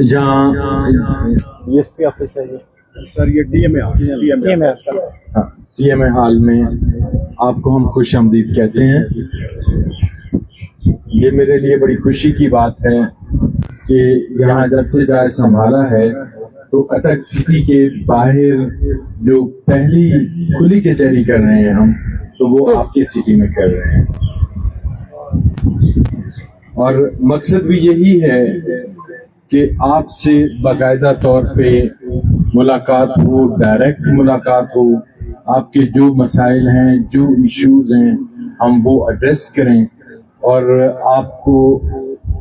यहाँ DSP office है ये सर, ये डीएमए सर। हाँ, डीएमए हॉल में आपको हम खुश आमदीद कहते हैं। ये मेरे लिए बड़ी खुशी की बात है कि यहाँ जब से जाय संभाला है तो अटक सिटी के बाहर जो पहली खुली कचहरी कर रहे हैं हम, तो वो आपकी सिटी में कर रहे हैं। और मकसद भी यही है कि आपसे बाकायदा तौर पे मुलाकात हो, डायरेक्ट मुलाकात हो, आपके जो मसाइल हैं, जो इश्यूज हैं, हम वो एड्रेस करें और आपको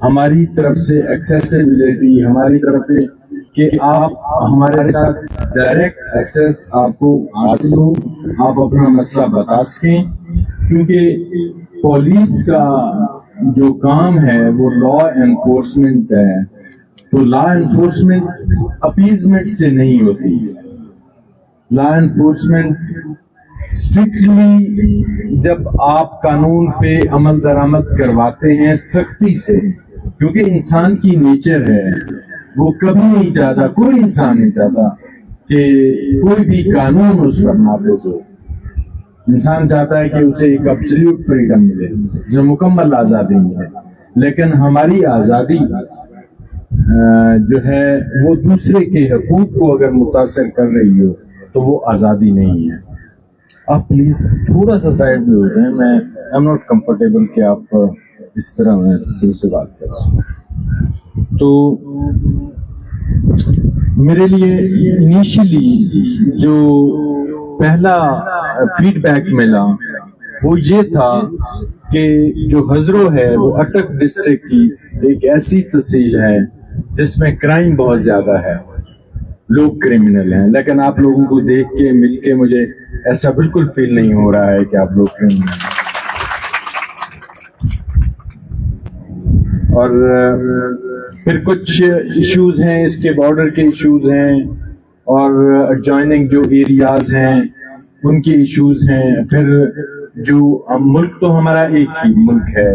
हमारी तरफ से एक्सेसिबिलिटी, हमारी तरफ से कि आप हमारे साथ डायरेक्ट एक्सेस आपको हासिल हो, आप अपना मसला बता सकें। क्योंकि पुलिस का जो काम है वो लॉ एनफोर्समेंट है, तो लॉ एनफोर्समेंट अपीजमेंट से नहीं होती। लॉ एनफोर्समेंट स्ट्रिक्टली जब आप कानून पे अमल दरामद करवाते हैं सख्ती से, क्योंकि इंसान की नेचर है, वो कभी नहीं चाहता, कोई इंसान नहीं चाहता कि कोई भी कानून उस पर नाफिज हो। इंसान चाहता है कि उसे एक एब्सोल्यूट फ्रीडम मिले, जो मुकम्मल आज़ादी मिले। लेकिन हमारी आज़ादी जो है वो दूसरे के हकूक को अगर मुतासर कर रही हो तो वो आज़ादी नहीं है। आप प्लीज थोड़ा सा साइड में हो जाए, मैं आई एम नॉट कंफर्टेबल कि आप इस तरह से बात करें। तो मेरे लिए इनिशियली जो पहला फीडबैक मिला वो ये था कि जो हजरो है वो अटक डिस्ट्रिक्ट की एक ऐसी तहसील है जिसमें क्राइम बहुत ज्यादा है, लोग क्रिमिनल हैं। लेकिन आप लोगों को देख के, मिल के मुझे ऐसा बिल्कुल फील नहीं हो रहा है कि आप लोग क्रिमिनल हैं। और फिर कुछ इश्यूज हैं, इसके बॉर्डर के इश्यूज हैं और एडजॉइनिंग जो एरियाज हैं उनके इश्यूज हैं। फिर जो मुल्क तो हमारा एक ही मुल्क है,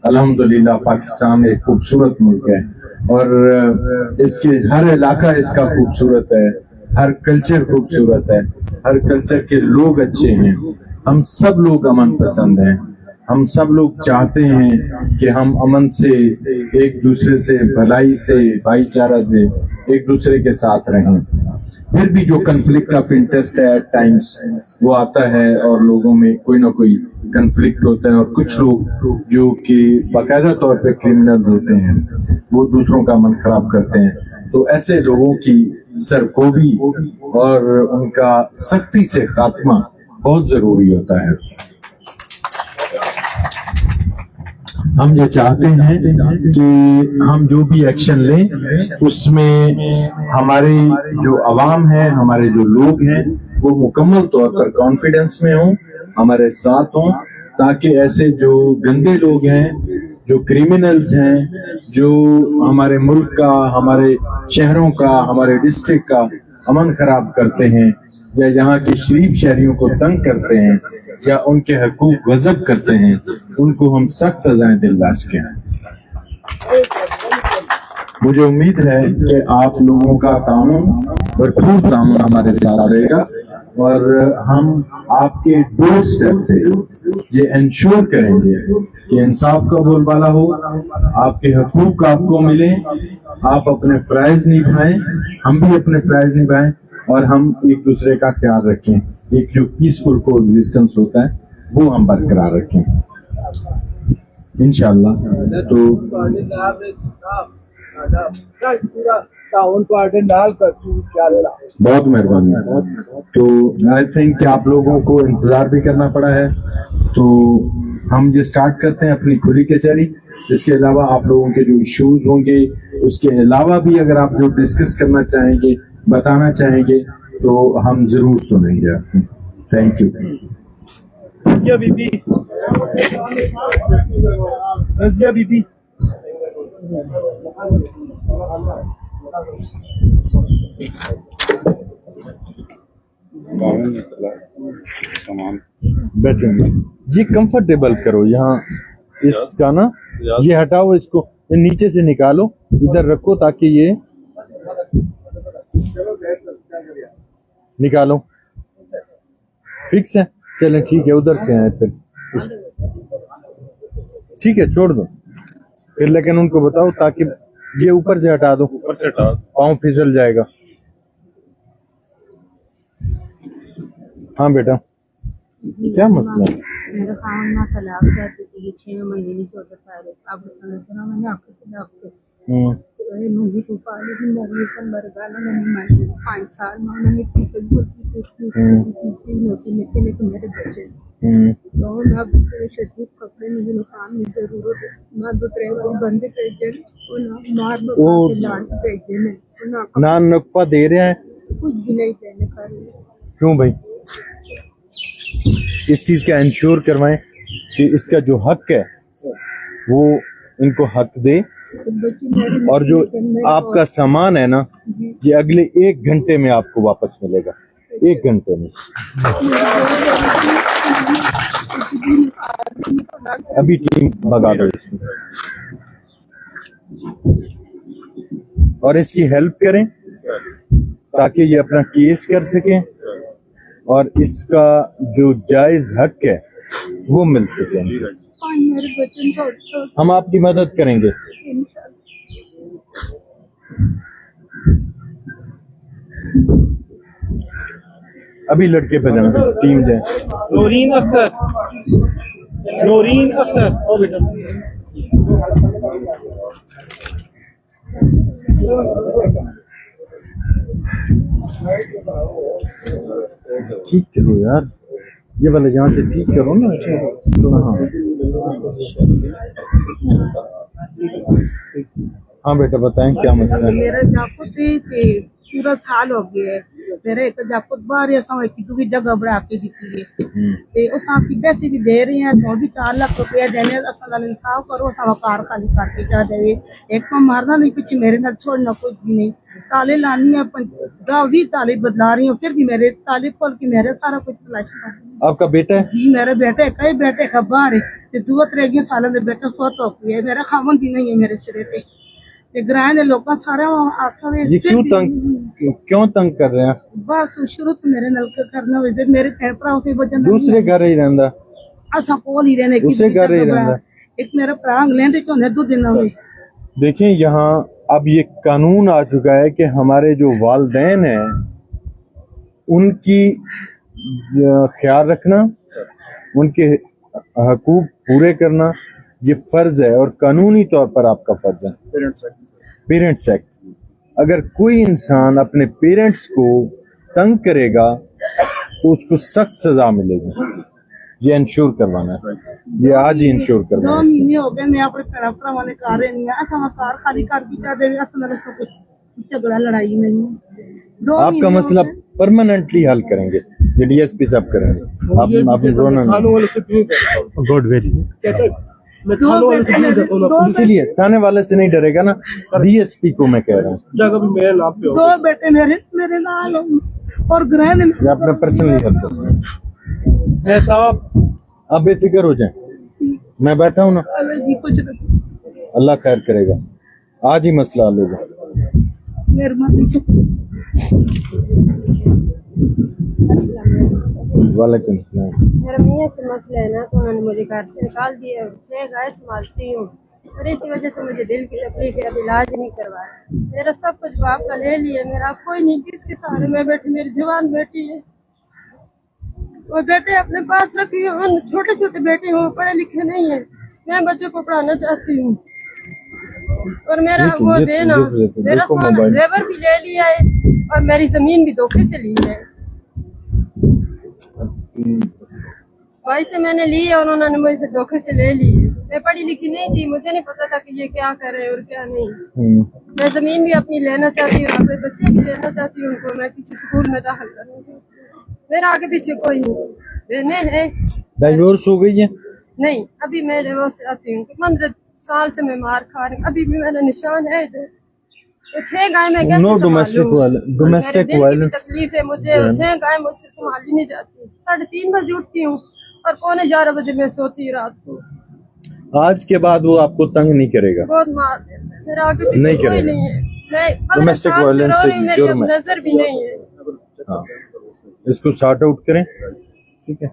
अल्हम्दुलिल्लाह पाकिस्तान एक खूबसूरत मुल्क है और इसके हर इलाका इसका खूबसूरत है, हर कल्चर खूबसूरत है, हर कल्चर के लोग अच्छे हैं। हम सब लोग अमन पसंद हैं, हम सब लोग चाहते हैं कि हम अमन से, एक दूसरे से, भलाई से, भाईचारा से एक दूसरे के साथ रहें। फिर भी जो कन्फ्लिक्ट ऑफ इंटरेस्ट है एट टाइम्स वो आता है और लोगों में कोई ना कोई कन्फ्लिक्ट होता है, और कुछ लोग जो कि बाकायदा तौर पे क्रिमिनल होते हैं वो दूसरों का मन खराब करते हैं। तो ऐसे लोगों की सरकोबी और उनका सख्ती से खात्मा बहुत जरूरी होता है। हम ये चाहते हैं कि हम जो भी एक्शन लें उसमें हमारी जो आवाम है, हमारे जो लोग हैं वो मुकम्मल तौर पर कॉन्फिडेंस में हों, हमारे साथ हों, ताकि ऐसे जो गंदे लोग हैं, जो क्रिमिनल्स हैं, जो हमारे मुल्क का, हमारे शहरों का, हमारे डिस्ट्रिक्ट का अमन खराब करते हैं या यहाँ के शरीफ शहरियों को तंग करते हैं या उनके हकूक गज़ब करते हैं, उनको हम सख्त सजाएं दिलवा सकें। मुझे उम्मीद है कि आप लोगों का ताउन, भरपूर ताउन हमारे साथ रहेगा और हम आपके डोर स्टेप पे ये इंश्योर करेंगे कि इंसाफ का बोलबाला हो, आपके हकूक आपको मिले, आप अपने फराइज निभाएं, हम भी अपने फराइज निभाएं और हम एक दूसरे का ख्याल रखें। एक जो पीसफुल को एग्जिस्टेंस होता है वो हम बरकरार रखें इंशाअल्लाह। तो बहुत मेहरबानी। तो आई थिंक कि आप लोगों को इंतजार भी करना पड़ा है, तो हम ये स्टार्ट करते हैं अपनी खुली कचहरी। इसके अलावा आप लोगों के जो इश्यूज होंगे, उसके अलावा भी अगर आप जो डिस्कस करना चाहेंगे, बताना चाहेंगे, तो हम जरूर सुनेंगे आपको। Thank you. बीबी बैठो जी, कंफर्टेबल करो यहाँ, इसका ना ये हटाओ, इसको ये नीचे से निकालो, इधर रखो ताकि ये निकालो। फिक्स है, चलें ठीक है, उधर से आए फिर ठीक है, छोड़ दो फिर, लेकिन उनको बताओ ताकि ये ऊपर से हटा दो, ऊपर से हटा, पाँव फिसल जाएगा। हाँ बेटा, क्या मसला है? मेरा काम ना तलाक जाती थी, ये 6 महीने नहीं चौदह साल अब मैंने आपको तलाक मुझे तो पाले दिन मरी पर मर गया मैंने 5 साल में मैंने किस बोलती थी नौसी में के लिए मेरे बच्चे तो मैं शरीर कपड़े मुझे नुकसान में जरूरत है, मैं दूसरे वाले बंदे भेजे और ना मार लान भेजे ना नफा दे रहे हैं, कुछ भी नहीं देने कर रहे। क्यों भाई? इस चीज का इंश्योर करवाएं कि इसका जो हक है वो इनको हक दे, और जो आपका सामान है ना ये अगले 1 घंटे में आपको वापस मिलेगा, 1 घंटे में। अभी टीम भगा दो इसमें और इसकी हेल्प करें ताकि ये अपना केस कर सकें और इसका जो जायज हक है वो मिल सके। हम आपकी मदद करेंगे। अभी लड़के पे जाना, टीम जाए। नूरीन अख्तर, नूरीन अख्तर, ओ बेटा ठीक करो यार, ये वाले यहाँ से ठीक करो ना। हाँ बेटा बताएं क्या मसला है? मेरा जाको थे पूरा साल हो गया है, मेरे एक जाको बाहर ऐसा है कि तू भी जगह बढ़ा के दिखी है ते उस सांसी पैसे भी दे रहे हैं, तो भी 4 लाख रुपया देने असल इंसाफ करो, कार खाली करके जा दे। एक तो मारना नहीं, पीछे मेरे नाल छोड़ना कुछ भी नहीं, ताले लानी है 20 ताले बदला रही हूँ, फिर भी मेरे ताले खोल के मेरे सारा कुछ तलाश कर। आपका बेटा है? जी मेरे बेटे, कई बेटे खबर है 2-3 साल के बेटे सोत हो गए है, मेरा खामन भी नहीं है मेरे सिरे पे। ग्रां दे लोग सारा ये क्यों तंग कर रहे हैं? बस शुरू तो मेरे नलके करना वजह मेरे भैन भरा उसे वजह दूसरे घर ही रहंदा, असा कोल ही रहने उसे घर ही रहंदा। एक मेरा भरा लेंदे चोने 2 दिन हुए। देखें यहाँ अब ये कानून आ चुका है कि हमारे जो वालिदैन हैं उनकी ख्याल रखना, उनके हकूक पूरे करना ये फर्ज है और कानूनी तौर पर आपका फर्ज है। पेरेंट्स एक्ट, अगर कोई इंसान अपने पेरेंट्स को तंग करेगा तो उसको सख्त सजा मिलेगी, ये इंश्योर करवाना है, ये आज ही इंश्योर करवाना है। 2 महीने हो गए मैं अपने भरा वाले कार नहीं है, ऐसा कार खाली कर दी क्या देवे, असल में कुछ झगड़ा लड़ाई नहीं। आपका मसला परमानेंटली हल करेंगे, ये डीएसपी साहब करेंगे। आप गुड वेरी, इसीलिए थाने वाले से नहीं डरेगा ना, डीएसपी को मैं कह रहा हूँ। जगह भी मेरे नाम पे 2 बेटे मेरे नाल और ग्रह ने अपना पर्सनली हेल्प करना। साहब आप बेफिक्र हो जाए, मैं बैठा हूँ ना, कुछ अल्लाह खैर करेगा, आज ही मसला हल होगा। मेहरबानी। वालेकुम सलाम। मेरा मियाँ से मसला है ना, तो उन्होंने मुझे घर से निकाल दिया, 6 गाय संभालती हूँ और इसी वजह से मुझे दिल की तकलीफ है, अब इलाज नहीं करवाया। मेरा सब कुछ बाप का ले लिया, मेरा कोई नहीं, किसके सहारे मैं बैठी, मेरी जवान बेटी है, वो बेटे अपने पास रखी हूँ, छोटे छोटे बेटे हूँ, पढ़े लिखे नहीं है, मैं बच्चों को पढ़ाना चाहती हूँ। और मेरा वो देना, मेरा सोना जेवर भी ले लिया है और मेरी जमीन भी धोखे से ली है। भाई से मैंने ली है और उन्होंने मुझसे धोखे से ले ली है। मैं पढ़ी लिखी नहीं थी, मुझे नहीं पता था कि ये क्या करे और क्या नहीं। मैं जमीन भी अपनी लेना चाहती हूँ, अपने बच्चे भी लेना चाहती हूँ, उनको मैं किसी स्कूल में दाखिल करना चाहती हूँ। मेरा आगे पीछे कोई नहीं, रहने है। डाइवोर्स हो गई है? नहीं, अभी मैं डिवोर्स चाहती हूँ, 15 साल से मैं मार खा रही हूँ, अभी भी मेरा निशान है इधर। तो 6 गाय में कैसे नो डोमेस्टिक वायलेंस तकलीफ है मुझे, 6 गाय मुझसे संभाली नहीं जाती। 3:30 बजे उठती हूँ और 11:15 बजे मैं सोती रात को। आज के बाद वो आपको तंग नहीं करेगा। बहुत मार देता है, मेरा आगे पीछे नहीं कोई करेगा। नहीं है। मैं Domestic 15 साल से violence रो रही हूँ, मेरी जुर्म अब है। नजर भी नहीं है। हाँ, इसको सॉर्ट आउट करें, ठीक है।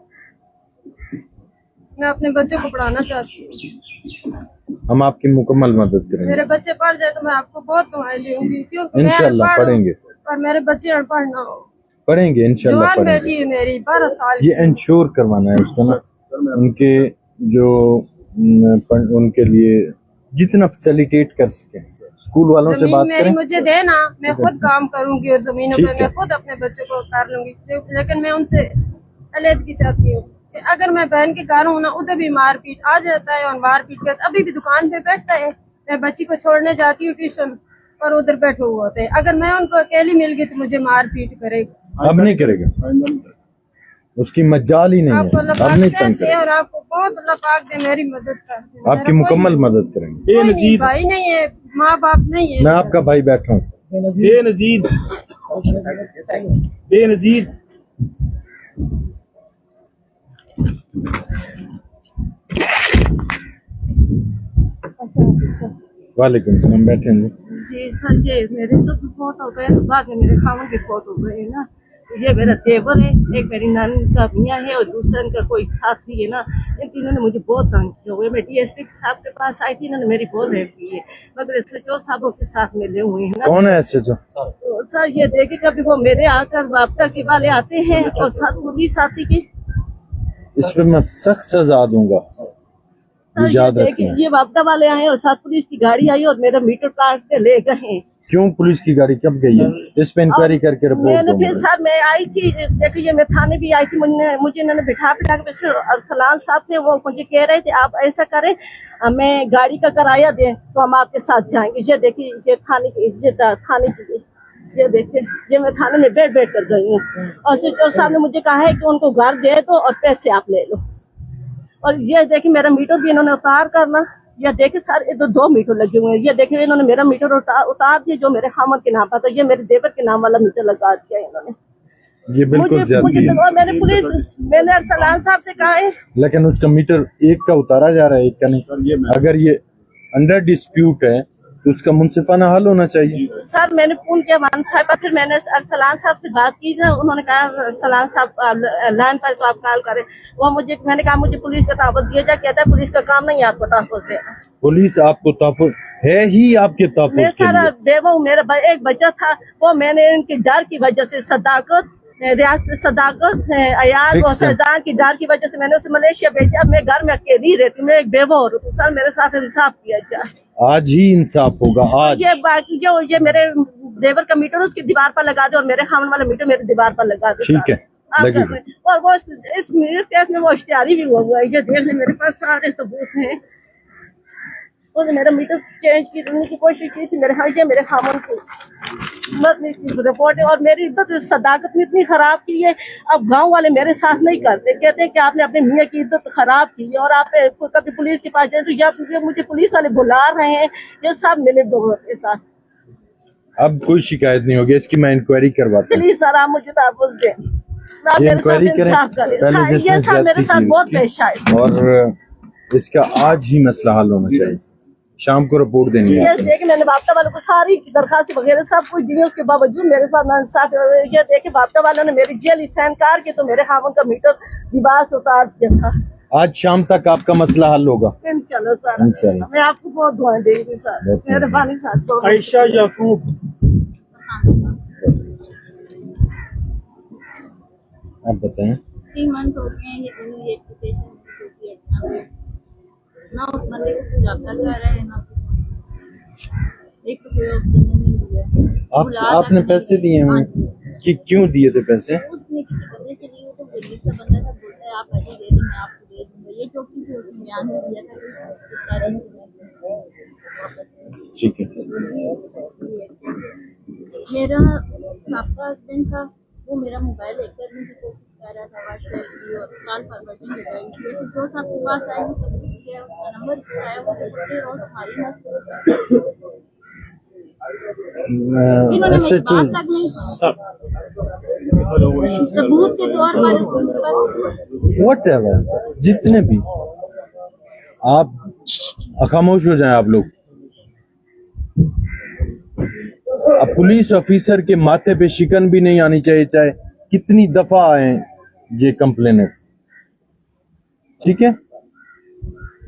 मैं अपने बच्चों को पढ़ाना चाहती हूँ, हम आपकी मुकम्मल मदद करेंगे। मेरे बच्चे पढ़ जाए तो मैं आपको बहुत दुआएं दूंगी, क्योंकि मैं इंशाल्लाह अनपढ़ हूँ पढ़ेंगे, और मेरे बच्चे अनपढ़ ना हो। पढ़ेंगे इंशाल्लाह जवान पढ़ेंगे। बेटी है मेरी 12 साल ये इंश्योर करवाना है उसको ना, उनके जो उनके लिए जितना फैसिलिटेट कर सके, स्कूल वालों से जमीन बात मेरी करें। मुझे देना, मैं खुद काम करूंगी और जमीनों ठीक पे है। मैं खुद अपने बच्चों को उतार लूंगी। लेकिन मैं उनसे अलहदगी चाहती हूँ कि अगर मैं बहन के घर हूँ ना, उधर भी मारपीट आ जाता है और मारपीट कर अभी भी दुकान पे बैठता है। मैं बच्ची को छोड़ने जाती हूँ ट्यूशन और उधर बैठे हुए होते हैं। अगर मैं उनको अकेली मिल गई तो मुझे मारपीट करेगा। अब नहीं करेगा, उसकी मजाल ही नहीं आपको है, अल्लाह अब पाक नहीं सेहत तंग दे करेगा। और आपको बहुत अल्लाह पाक दे मेरी मदद कर। आपकी मुकम्मल मदद करेंगे। ये कोई नहीं, नजीद भाई नहीं है, माँ बाप नहीं है। मैं आपका भाई बैठा हूँ। बेनजीर बेनजीर वालेकुम सलाम, बैठे हैं। जी सर, ये मेरे तो फोट हो गए, बाद में मेरे खावन के फोट हो गए ना। ये मेरा देवर है, एक मेरी नानी का मियाँ है और दूसरा इनका कोई साथी है ना। इन तीनों ने मुझे बहुत तंग किया हुआ है। मैं डीएसपी साहब के पास आई थी, इन्होंने मेरी बहुत हेल्प की है, मगर SHO साहबों के साथ मिले हुए हैं ना। कौन है ऐसे जो? तो सर ये देखे कभी वो मेरे आकर वापता के वाले आते हैं और साथ पुलिस साथी की। इस पे मैं सख्त सजा दूंगा, सर ये याद देखे रखना। ये वापता वाले आए और साथ पुलिस की गाड़ी आई और मेरा मीटर काट के ले गए। क्यों पुलिस की गाड़ी कब गई है? इस पे इंक्वायरी करके रिपोर्ट मैंने फिर दूंगा। सर मैं आई थी, देखिए मैं थाने भी आई थी, मुझे इन्होंने बिठा के सलाल साहब थे, वो मुझे कह रहे थे आप ऐसा करें, हमें गाड़ी का किराया दें तो हम आपके साथ जाएंगे। ये देखिए ये थाने की ये देखिए ये मैं थाने में बैठ कर गई हूँ और SHO साहब ने मुझे कहा है कि उनको घर दे दो और पैसे आप ले लो। और ये देखिए मेरा मीटर भी इन्होंने उतार करना, ये देखिए सर ये तो 2 मीटर लगे हुए हैं। ये देखिए इन्होंने मेरा मीटर उतार दिया जो मेरे खामद के नाम पर था, ये मेरे देवर के नाम वाला मीटर लगा दिया इन्होंने। ये बिल्कुल ज्यादती है। और मैंने अरसलान साहब से कहा है, लेकिन उसका मीटर एक का उतारा जा रहा है, एक का नहीं। अगर ये अंडर डिस्प्यूट है तो उसका मुंसिफाना हल होना चाहिए। सर मैंने फोन किया 1 पर, फिर मैंने अरसलान साहब से बात की ना, उन्होंने कहा अरसलान साहब लाइन पर तो आप कॉल करें। वो मैंने कहा मुझे पुलिस का तहफ़्फ़ुज़ दिया जाए, कहता है पुलिस का काम नहीं आपको तहफ़्फ़ुज़ देना। पुलिस आपको तहफ़्फ़ुज़ है ही आपके मैं तहफ़्फ़ुज़ के सारा लिए। बेवा हूँ, मेरा एक बच्चा था, वो मैंने इनके डर की वजह से सदाकत अयाज Fix और them. फैजान की डर की वजह से मैंने उसे मलेशिया भेजा। अब मैं घर में अकेली रहती हूँ, मैं एक बेवा और हूँ। सर मेरे साथ इंसाफ किया जाए। आज ही इंसाफ होगा, आज। ये बाकी जो ये मेरे देवर का मीटर उसकी दीवार पर लगा दे और मेरे खामन वाला मीटर मेरी दीवार पर लगा दे। ठीक है, आप लगेगा। कर लें। और वो इस केस में वो इश्तिहारी भी हुआ है, ये देख ले मेरे पास सारे सबूत हैं। और मेरा मीटर चेंज करने की कोशिश की थी, मेरे खामन की रिपोर्ट है। और मेरी इज्जत सदाकत में इतनी खराब की है, अब गांव वाले मेरे साथ नहीं करते, कहते हैं कि आपने अपने मियाँ की इज्जत खराब की है और आप कभी पुलिस के पास जाए तो या मुझे पुलिस वाले बुला रहे हैं, ये सब मेरे दोनों के साथ। अब कोई शिकायत नहीं होगी, इसकी मैं इंक्वायरी करवाता हूँ। प्लीज सर आप मुझे तहफ़्फ़ुज़ दें, आप ये मेरे साथ इंक्वायरी करें, इंसाफ करें। पहले हाँ, जिसने ये सब मेरे ज्यादती साथ की बहुत उसकी, पेश आए। और इसका आज ही मसला हल होना चाहिए। शाम को रिपोर्ट देनी है ये आपने। देखे मैंने वापता वालों को सारी दरखास्त वगैरह सब कुछ दी, उसके बावजूद मेरे साथ नाइंसाफ। ये देखे वापता वालों ने मेरी जेल साइन कार की तो मेरे खामन का मीटर दीवार से उतार दिया था। आज शाम तक आपका मसला हल होगा इंशाल्लाह सर, इंशाल्लाह। मैं आपको बहुत दुआएं देंगी सर, मेहरबानी सर। आयशा याकूब आप बताएं। 3 मंथ हो गए हैं ये दोनों ये एप्लीकेशन होती है ना, उस बंदे को कुछ आता जा रहा है ना एक कोई ऑप्शन नहीं दिया। आपने पैसे दिए हैं कि क्यों दिए थे पैसे? उसने किसी बंदे से लिए तो दिल्ली का बंदा था, बोलता है आप ऐसे दे दें मैं आपको दे दूंगा। ये चौकी से उसने बयान में दिया था कि ठीक है। मेरा सबका हस्बैंड था, वो मेरा मोबाइल हैक करने की कोशिश कर रहा था, व्हाट्सएप और कॉल फॉरवर्डिंग लगाई थी। तो साहब के पास आए, सब कुछ किया, उसका नंबर दिखाया, वो बोलते रोज हमारी मस्त इन्होंने ऐसे मेरी बात तक नहीं सुनी। सबूत के तौर पर व्हाटएवर जितने भी आप खामोश हो जाएं आप लोग। अब पुलिस ऑफिसर के माथे पे शिकन भी नहीं आनी चाहिए, चाहे कितनी दफा आए ये कंप्लेनेंट, ठीक है।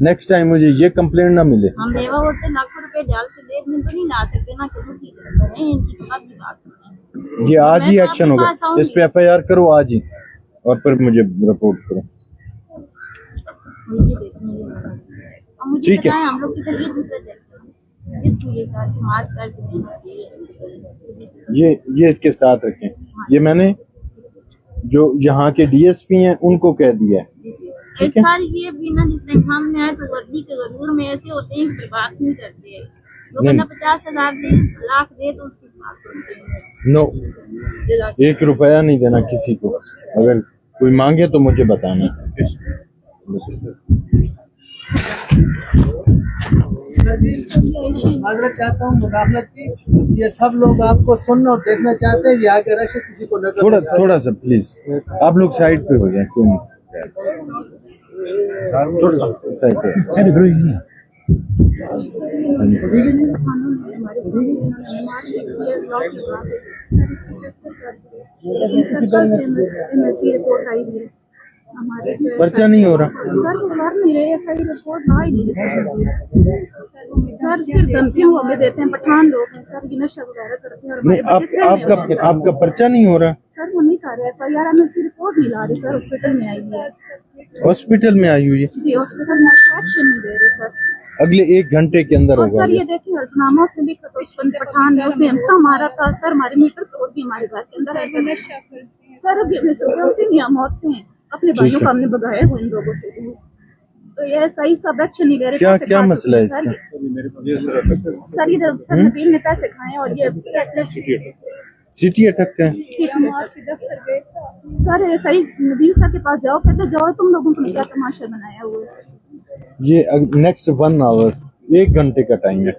नेक्स्ट टाइम मुझे ये कंप्लेंट ना मिले। हम लेवा होते लाखों रुपए डाल के देख में तो नहीं ला सकते ना, क्यों की करें इनकी बात की बात है। ये आज ही एक्शन होगा, इस पे एफआईआर करो आज ही और फिर मुझे रिपोर्ट करो, ठीक है। हम लोग की तबीयत भी देखते हैं इसलिए कि मार कर ये इसके साथ रखें। ये मैंने जो यहाँ के डीएसपी हैं उनको कह दिया है, ठीक है। सर ये बिना जिस एग्जाम में आए तो वर्दी के जरूर में ऐसे होते हैं कि बात नहीं करते हैं। जो बंदा 50,000 दे, लाख दे तो उसकी बात करते हैं। नो, 1 रुपया नहीं देना किसी को। अगर कोई मांगे तो मुझे बताना। मांगना चाहता हूँ मुदाखलत की, ये सब लोग आपको सुनना और देखना चाहते हैं, यहाँ के रखे किसी को नजर थोड़ा सा प्लीज आप लोग साइड पे हो जाए, क्यों नहीं, थोड़ा सा साइड पे। पर्चा नहीं हो रहा सर, वो कर नहीं रहे, सही रिपोर्ट आ ही नहीं रही। सर सिर्फ धमकियां हमें देते हैं, पठान लोग हैं सर, ये नशा वगैरह करते हैं। और नहीं, आपका पर्चा नहीं हो रहा सर, वो नहीं कर रहे पर यार हमें सिर्फ रिपोर्ट नहीं ला रही सर। हॉस्पिटल में आई है, हॉस्पिटल में आई हुई है जी, हॉस्पिटल में एक्शन नहीं दे रहे सर। अगले 1 घंटे के अंदर होगा। सर ये देखिए हल्फनामा से लिखा तो इस बंदे पठान ने उसने हमका मारा था सर, हमारे मीटर तोड़ दिए हमारे घर के अंदर। सर अभी अपने सोचते नहीं, हम होते हैं अपने भाइयों को हमने भगाया हुआ इन लोगों से। तो ये सही सब एक्शन नहीं ले रहे। क्या मसला है इसका? सर ये नबील ने पैसे खाए और ये सिटी अटक है सर। सही नबील सर के पास जाओ, कहते जाओ तुम लोगों को क्या तमाशा बनाया हुआ है। ये नेक्स्ट 1 आवर 1 घंटे का टाइम है,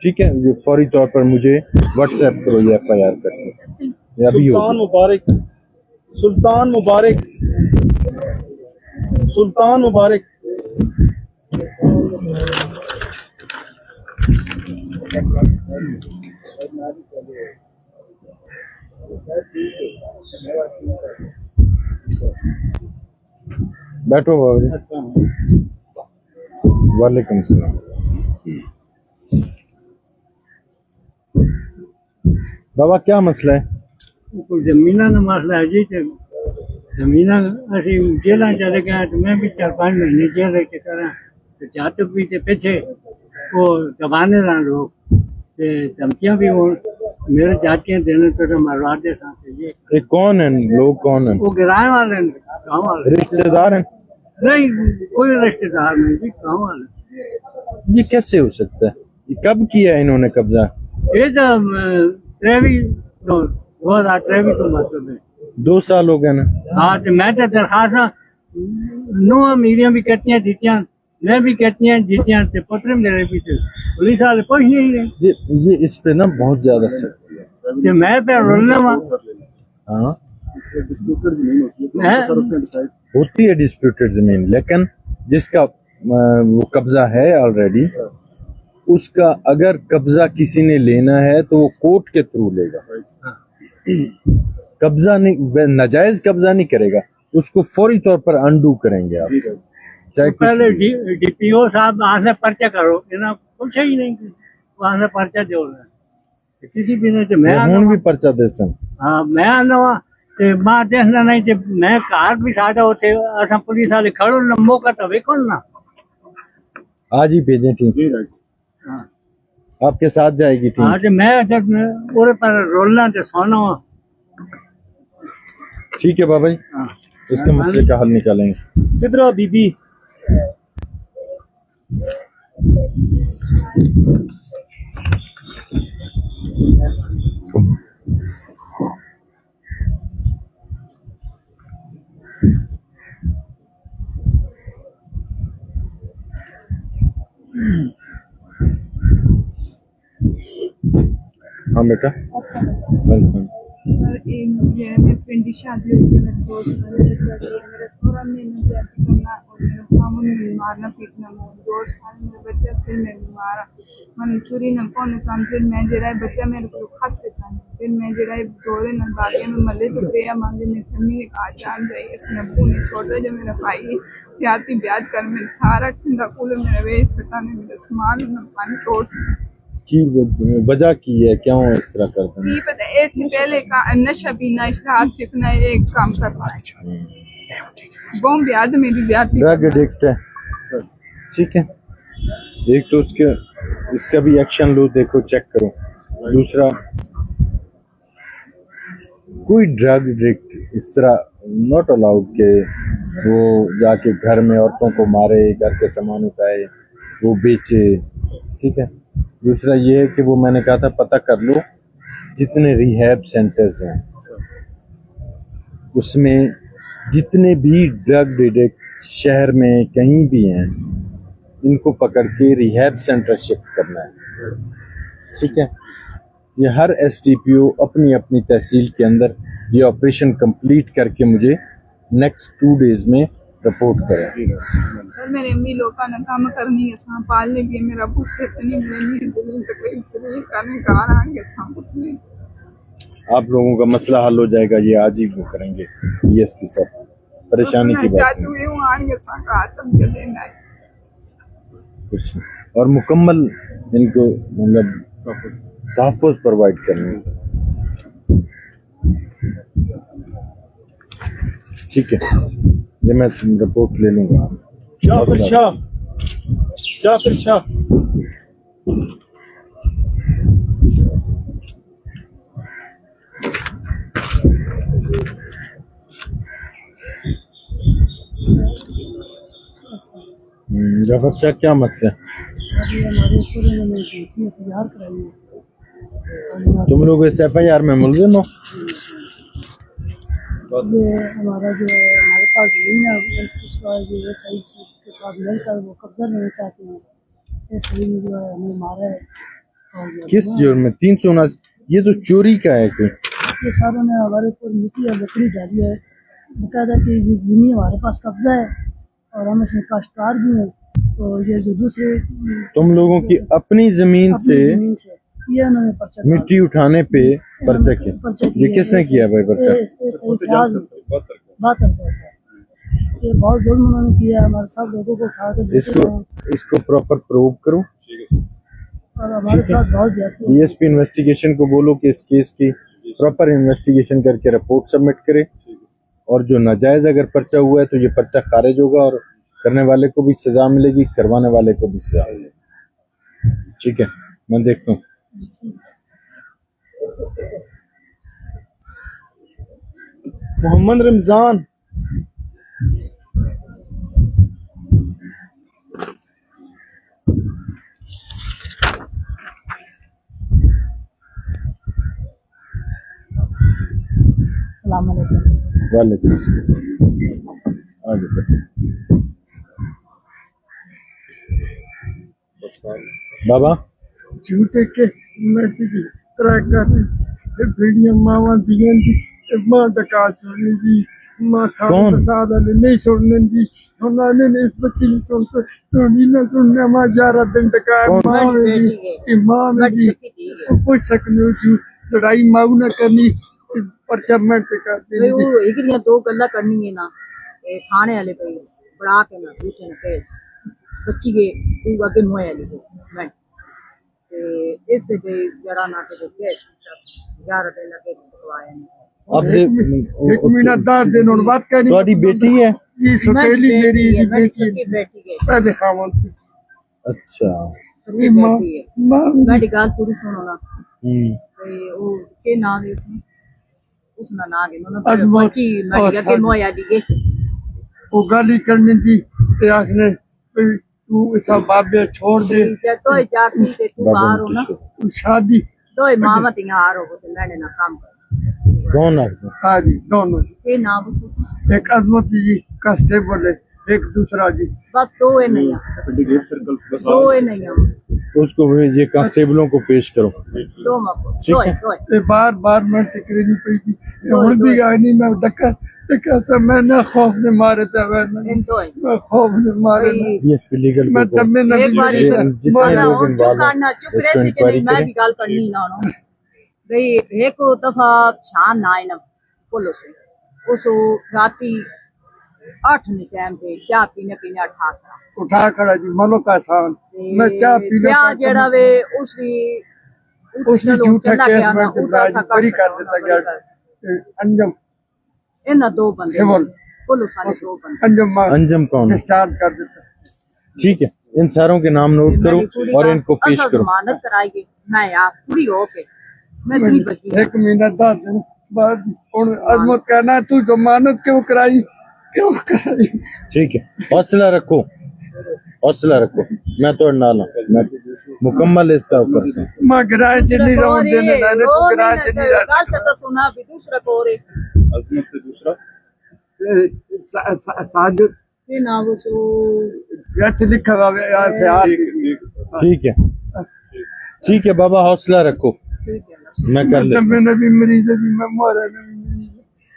ठीक है। जो फौरी तौर पर मुझे व्हाट्सएप करो ये एफआईआर करके। सुल्तान मुबारक, सुल्तान मुबारक, सुल्तान मुबारक। बैठो बाबा जी। वालेकुम सलाम। बाबा क्या मसला है? कोई जमीना का मसला है जी। जमीना असी जेल चले गए तो मैं भी 4-5 महीने जेल रह के करा तो चाहते भी थे पीछे वो दबाने रहा लोग धमकियां भी वो मेरे जाके देने तो मरवा दे साथ। ये कौन है लोग? कौन है? वो गिराए वाले हैं, गाँव वाले। रिश्तेदार हैं? नहीं, कोई रिश्तेदार नहीं जी, गाँव वाले। ये कैसे हो सकता है? ये कब किया इन्होंने कब्जा? ये तो 2023 तो मतलब है 2 साल हो गए ना। हाँ तो मैं तो दरखास्त नो मेरिया भी कहती हैं जीतियां, मैं भी कहती हैं जीतियां से पत्र मेरे भी थे पुलिस वाले पहुंच नहीं रहे। ये इस पे ना बहुत ज्यादा सख्ती है कि मैं पे रोलने हाँ होती है डिस्प्यूटेड जमीन, लेकिन जिसका वो कब्जा है ऑलरेडी, उसका अगर कब्जा किसी ने लेना है तो वो कोर्ट के थ्रू लेगा। कब्जा नहीं, नाजायज कब्जा नहीं करेगा, उसको फौरी तौर पर अंडू करेंगे आप। चाहे पहले डीपीओ साहब वहां से पर्चा करो, कुछ ही नहीं, वहां से पर्चा दो किसी भी नहीं। मैं भी पर्चा दे सन। हाँ मैं आना ते मां देखना नहीं ते मैं कार भी सादा होते असा पुलिस वाले खड़ो न मौका तो वेखो ना। आज ही भेजें टीम, हाँ आपके साथ जाएगी टीम। हाँ तो मैं जब पूरे पर रोलना तो सोना। ठीक है बाबा जी, इसके मसले का हल निकालेंगे। सिद्रा बीबी हाँ बेटा वेलकम। सर एक मेरे फ्रेंड की शादी हुई थी, मेरे दोस्त मेरे सोहरा ने मुझे करना और मेरे मामू ने मारना पीटना, मेरे दोस्त मेरे बच्चा फिर मैंने मारा, मैंने चोरी न कौन सान, फिर मैं जरा बच्चा मेरे को खस के सान, फिर मैं जरा दौड़े न भागे में मले तो गया मांगे मेरी मम्मी ने कहा जान जाइए इस नब्बू ने छोटा जो मेरा भाई जाती ब्याज कर मेरे सारा ठंडा कूल मेरा वेस्ट करता ने मेरा सामान न पानी तोड़ की वजह की है, क्यों इस तरह करते हैं? ये पता एक दिन पहले का नशा पीना शराब चिकना एक काम कर पाए बॉम्ब याद मेरी ज्यादा ड्रग एडिक्ट है, ठीक है। एक तो उसके इसका भी एक्शन लो, देखो चेक करो। दूसरा, कोई ड्रग एडिक्ट इस तरह नॉट अलाउड के वो जाके घर में औरतों को मारे, घर के सामान उठाए, वो बेचे, ठीक है। दूसरा ये है कि वो मैंने कहा था पता कर लो जितने रिहैब सेंटर्स हैं उसमें जितने भी ड्रग एडिक्ट शहर में कहीं भी हैं इनको पकड़ के रिहैब सेंटर शिफ्ट करना है, ठीक है। ये हर एसडीपीओ अपनी अपनी तहसील के अंदर ये ऑपरेशन कंप्लीट करके मुझे नेक्स्ट 2 डेज में रिपोर्ट करें। और मेरे अम्मी लोग का काम करनी है सां पालने भी मेरा भूख से इतनी मेरी दिल तकलीफ से करने का आएंगे सां उठने आप लोगों का मसला हल हो जाएगा, ये आज ही वो करेंगे डीएसपी साहब, परेशानी की बात नहीं आएंगे सां का आत्म के देना है कुछ, और मुकम्मल इनको मतलब तहफ़्फ़ुज़ प्रोवाइड करने, ठीक है। ये मैं रिपोर्ट ले लूँगा। जाफर शाह, जाफर शाह। जाफर शाह, क्या मसला है? तुम लोग इस FIR में मुलजिम हो? ये हमारा जो हमारे पास जमीन है उसका जो सही चीज़ के साथ मिलकर वो कब्जा लेना चाहते हैं, सही में जो है हमें मारा है। किस जुर्म में? 379? ये तो चोरी का है कि ये सारों ने हमारे ऊपर मिट्टी और लकड़ी डाली है, बकायदा कि ये ज़मीन हमारे पास कब्जा है और हम इसमें काश्तकार भी हैं। तो ये जो दूसरे तुम लोगों की अपनी जमीन से ये उन्होंने पर्चा मिट्टी उठाने पे पर्चा किया, ये किसने किया भाई पर्चा? ये बहुत जुल्म उन्होंने किया, हमारे साथ लोगों को उठा के इसको प्रॉपर प्रूव करो और हमारे साथ बहुत ज्यादा। डीएसपी इन्वेस्टिगेशन को बोलो कि इस केस की प्रॉपर इन्वेस्टिगेशन करके रिपोर्ट सबमिट करे, और जो नाजायज अगर पर्चा हुआ है तो ये पर्चा खारिज होगा और करने वाले को भी सजा मिलेगी, करवाने वाले को भी सजा मिलेगी, ठीक है। मैं देखता हूँ। मोहम्मद रमजान, वालेकुम आगे बाबा झूठे के मैसेज ट्रैक करने वीडियो मावा दिए मां डका छोड़ने की मां खान प्रसाद नहीं छोड़ने की उन्होंने इस बच्ची ने सुनते तो नीला सुनने मां 11 दिन डका मां मेरी इसको पूछ सकने थी लड़ाई माऊ न करनी पर चमट कर दी वो एक ने दो गल्ला करनी है ना थाने वाले पे बड़ा के ना पूछे ना पे बच्ची के तू आगे मोए वाली मैं इस पे जरा ना के 11 दिन लगे करवाए। अब एक मिनट 10 दिन और बात करनी। तुम्हारी बेटी है? जी सकेली मेरी बेटी पहले खावन से। अच्छा मेरी गाल पूरी सुनो ना। वो के नाम है उसना नाम है बच्ची मेरी के मोया दी वो गाली करने दी ते आखने तू ऐसा बाबे छोड़ दे तो जाती ते तू बाहर हो ना शादी तो मामा ते यहाँ आ रहो तो मैंने ना काम कर कौन है? हाँ जी दोनों ये नाम एक अजमत जी कांस्टेबल है, एक दूसरा जी बस दो है नहीं दो है नहीं उसको ये कांस्टेबलों को पेश करो। दो मको ठीक दो है। दो ये बार बार मैं टिकरी नहीं पई थी हुन भी गई नहीं मैं डका डका से मैं ना खौफ ने मारे था इन दो मैं खौफ ने मारे ना। ये इस पे लीगल मैं दमे न एक बार जितने वाला लोग और चुप इन्वॉल्व हैं करना चुप इस रह पे से कि नहीं इंक्वायरी मैं करें। भी गाल करनी ना नो भाई एक दफा शान ना आए ना बोलो से उस राती 8 ने टाइम पे चाय पीने पीने उठा था उठा खड़ा जी मनो का सान मैं चाय पीने क्या जेड़ा वे उस भी उसने झूठा केस में राज बरी कर देता गया अंजम इन दो बंदे सिविल पुलिस वाले दो बंदे अंजम कौन है? डिस्चार्ज कर देता। ठीक है, इन सारों के नाम नोट करो और इनको पेश असल करो। जमानत कराएगी मैं यार पूरी हो के मैं इतनी बची एक महीना 10 दिन बाद उन अजमत कहना है, तू जमानत क्यों कराई क्यों कराई। ठीक है, हौसला रखो, हौसला रखो। मैं तो नाल हूं, मैं मुकम्मल इसका कर सकता मैं किराए से नहीं रहूं देने लाने को किराए से नहीं रहता। गलत तो सुना भी दूसरा को रे दूसरा साजिद ये ना वो सो ऐसे लिखा हुआ है यार प्यार। ठीक है, ठीक है बाबा, हौसला रखो, मैं कर लेता हूं। मैंने भी मरीज है जी, मैं मरा नहीं।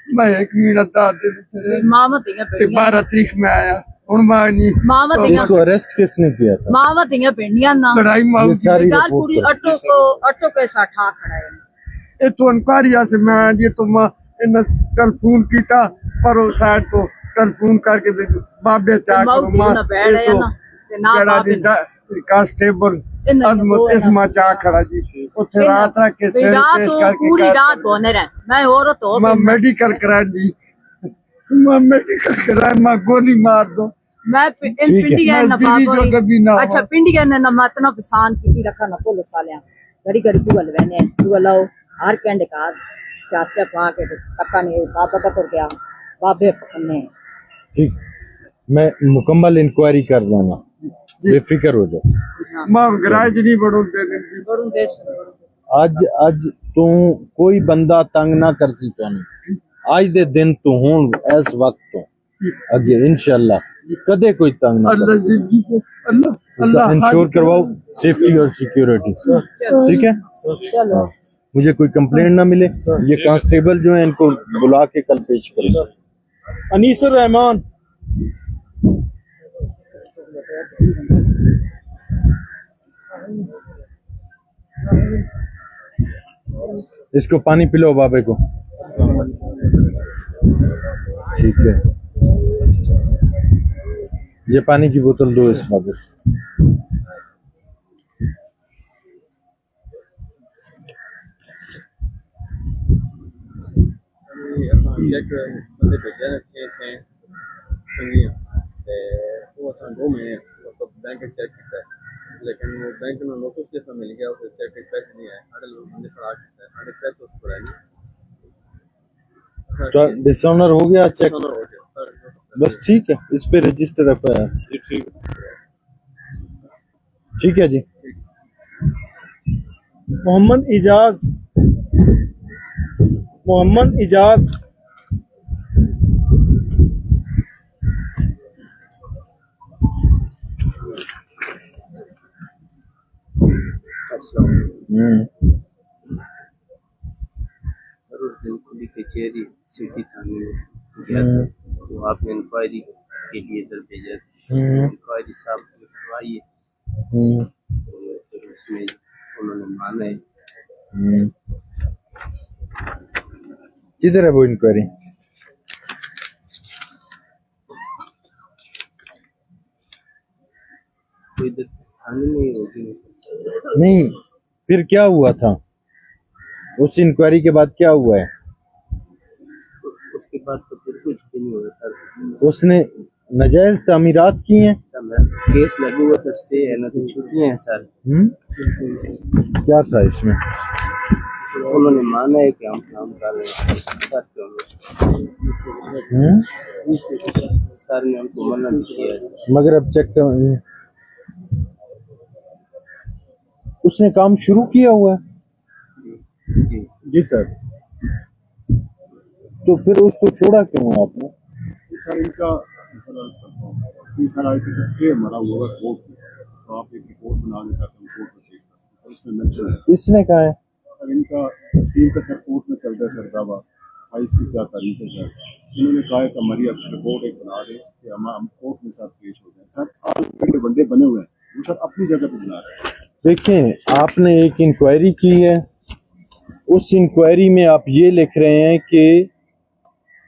मैं एक महीना 10 दिन मामत है पे 12 तारीख में आया हुन मैं नहीं मामत है इसको अरेस्ट किसने किया था? मामत है पेंडिया ना लड़ाई माँ ये सारी गाल रिपोर्ट पूरी करो। अटो के साथ ठा खड़ा है ये तो इंक्वायरी से मैं ये तो मैं इन कल फोन किया पर वो शायद तो कल फोन करके बाबे चाक मौत ही ना बैठ है ना ते ना बाबे ना कांस्टेबल अजमत इसमा चाक खड़ा जी उसे रात रख के सिर रात पेश तो करके पूरी रात बोने रहे मैं औरत हो मैं मेडिकल करा जी, मैं मेडिकल करा मैं गोली मार दो मैं इन पिंडी के ना जो कभी ना अच्छा पिंडी के ना मत ना पसान की रखा ना पुलिस वाले घड़ी घड़ी बुगल वेने बुगल लाओ हर कैंड का चाचा पा के पक्का नहीं बाबा का तो क्या बाबे पकड़ने ठीक, मैं मुकम्मल इंक्वायरी कर लूंगा, बेफिक्र हो जाओ। मैं गराज नहीं बढ़ो देने बड़ू देश आज आज तू कोई बंदा तंग ना कर सी चाहनी आज दे दिन तू हूं इस वक्त तो अगे इंशाल्लाह कदे कोई तंग ना अल्लाह कर। जिंदगी को अल्लाह इंश्योर करवाओ सेफ्टी और सिक्योरिटी, ठीक है? चलो मुझे कोई कंप्लेंट ना मिले। ये कांस्टेबल जो है इनको बुला के कल पेश करो। अनीसुर रहमान इसको पानी पिलाओ बाबे को। ठीक है, ये पानी की बोतल दो इस बाबे को। चेक बंदे भेजे रखे थे वो असन 2 महीने तो बैंक चेक किया लेकिन वो बैंक ने नोटिस कैसा मिल गया उसे चेक पैसे नहीं आए साढ़े लोग बंदे खड़ा किया साढ़े पैसे उसको रह नहीं तो डिसऑनर हो गया चेक, हो गया सर बस ठीक है, इस पे रजिस्टर रखा है। ठीक है जी। मोहम्मद इजाज सर उस दिन खुली कचहरी सिटी थाने में गया था तो आपने इंक्वायरी के लिए इधर भेजा इंक्वायरी साहब ने करवाई है तो फिर उसमें उन्होंने माना है। किधर है वो इंक्वायरी? तो इधर थाने में ही होगी नहीं, फिर क्या हुआ था? उस इंक्वायरी के बाद क्या हुआ है? उसके बाद तो फिर कुछ भी नहीं हुआ सर। उसने नाजायज तामीरात की हैं। केस लगे हुआ तो स्टे है ना तो छुट्टियां हैं सर। क्या था इसमें? उन्होंने माना है कि हम काम कर रहे हैं सर ने हमको मना नहीं किया है। मगर अब चेक कर, उसने काम शुरू किया हुआ है। जी सर। तो फिर उसको छोड़ा क्यों आपने? सर इनका सर आई थिंक स्टे हमारा हुआ कोर्ट में तो आप एक रिपोर्ट बना देता तो कोर्ट में पेश कर सकते सर। इसमें मेंशन है। इसने कहा है सर इनका तकसीम का सर कोर्ट में चल रहा है सर दावा भाई इसकी क्या तारीख है सर। इन्होंने कहा है कि हमारी आप रिपोर्ट एक बना दें कि हम कोर्ट में साथ पेश हो जाए सर। आज बंदे बने हुए हैं वो सर अपनी जगह पे बना रहे हैं। देखें, आपने एक इंक्वायरी की है, उस इंक्वायरी में आप ये लिख रहे हैं कि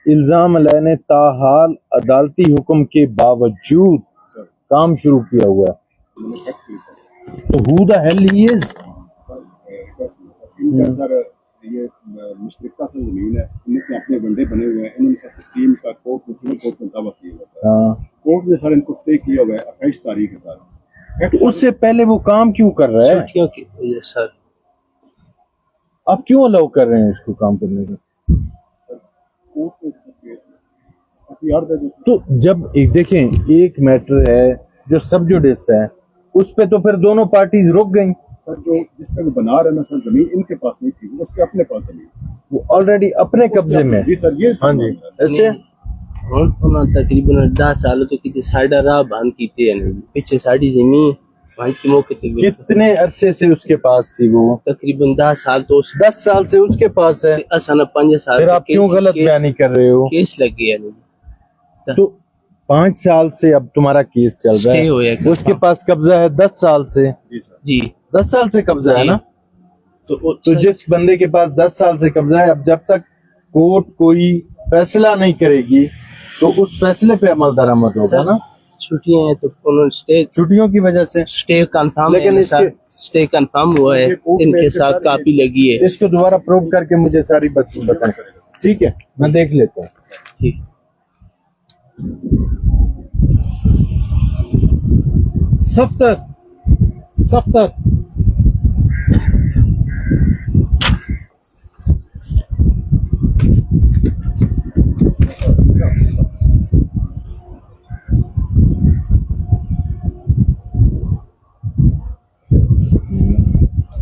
इल्जाम अलैह ने ताहाल अदालती हुक्म के बावजूद काम शुरू किया हुआ है। तो who the hell he is? इनका सर ये मुश्तरका से जमीन है, इनके अपने बंदे बने हुए हैं। इन्होंने सर तकसीम का कोर्ट में सिविल कोर्ट में दावा किया हुआ है। कोर्ट ने सर इनको स्टे किया हुआ है 28 तारीख है सर। तो उससे पहले वो काम क्यों कर रहा है? छुट्टियों की वजह सर। आप क्यों अलाउ कर रहे हैं उसको काम करने को? तो जब एक देखें, एक मैटर है जो सब जुडिस है, उस पे तो फिर दोनों पार्टीज रुक गई। सर जो जिस पे वो बना रहे ना सर, जमीन इनके पास नहीं थी, वो उसके अपने पास जमीन, वो ऑलरेडी अपने कब्जे में। जी सर, ये हाँ जी, ऐसे तकरीबन 10 साल तो कितने साढ़ा राह बंद कीते हैं, पीछे साड़ी जमीन के मौके कितने अरसे से उसके पास थी? वो तकरीबन 10 साल तो 10 साल से उसके पास है। असाना 5 साल। फिर आप क्यों गलत बयानी कर रहे हो? केस लगे है तो 5 साल से अब तुम्हारा केस चल रहा है, उसके पास कब्जा है 10 साल से। जी 10 साल से कब्जा है ना। तो जिस बंदे के पास 10 साल से कब्जा है, अब जब तक कोर्ट कोई फैसला नहीं करेगी तो उस फैसले पे अमल दरामद होगा ना। छुट्टियां हैं तो उन्होंने स्टे, छुट्टियों की वजह से स्टे कंफर्म, लेकिन इसके स्टे कंफर्म हुआ है, इनके साथ कापी लगी है। इसको दोबारा प्रूव करके मुझे सारी बात बताएं, ठीक है? मैं देख लेता हूँ। ठीक। सफ्तर सफ्तर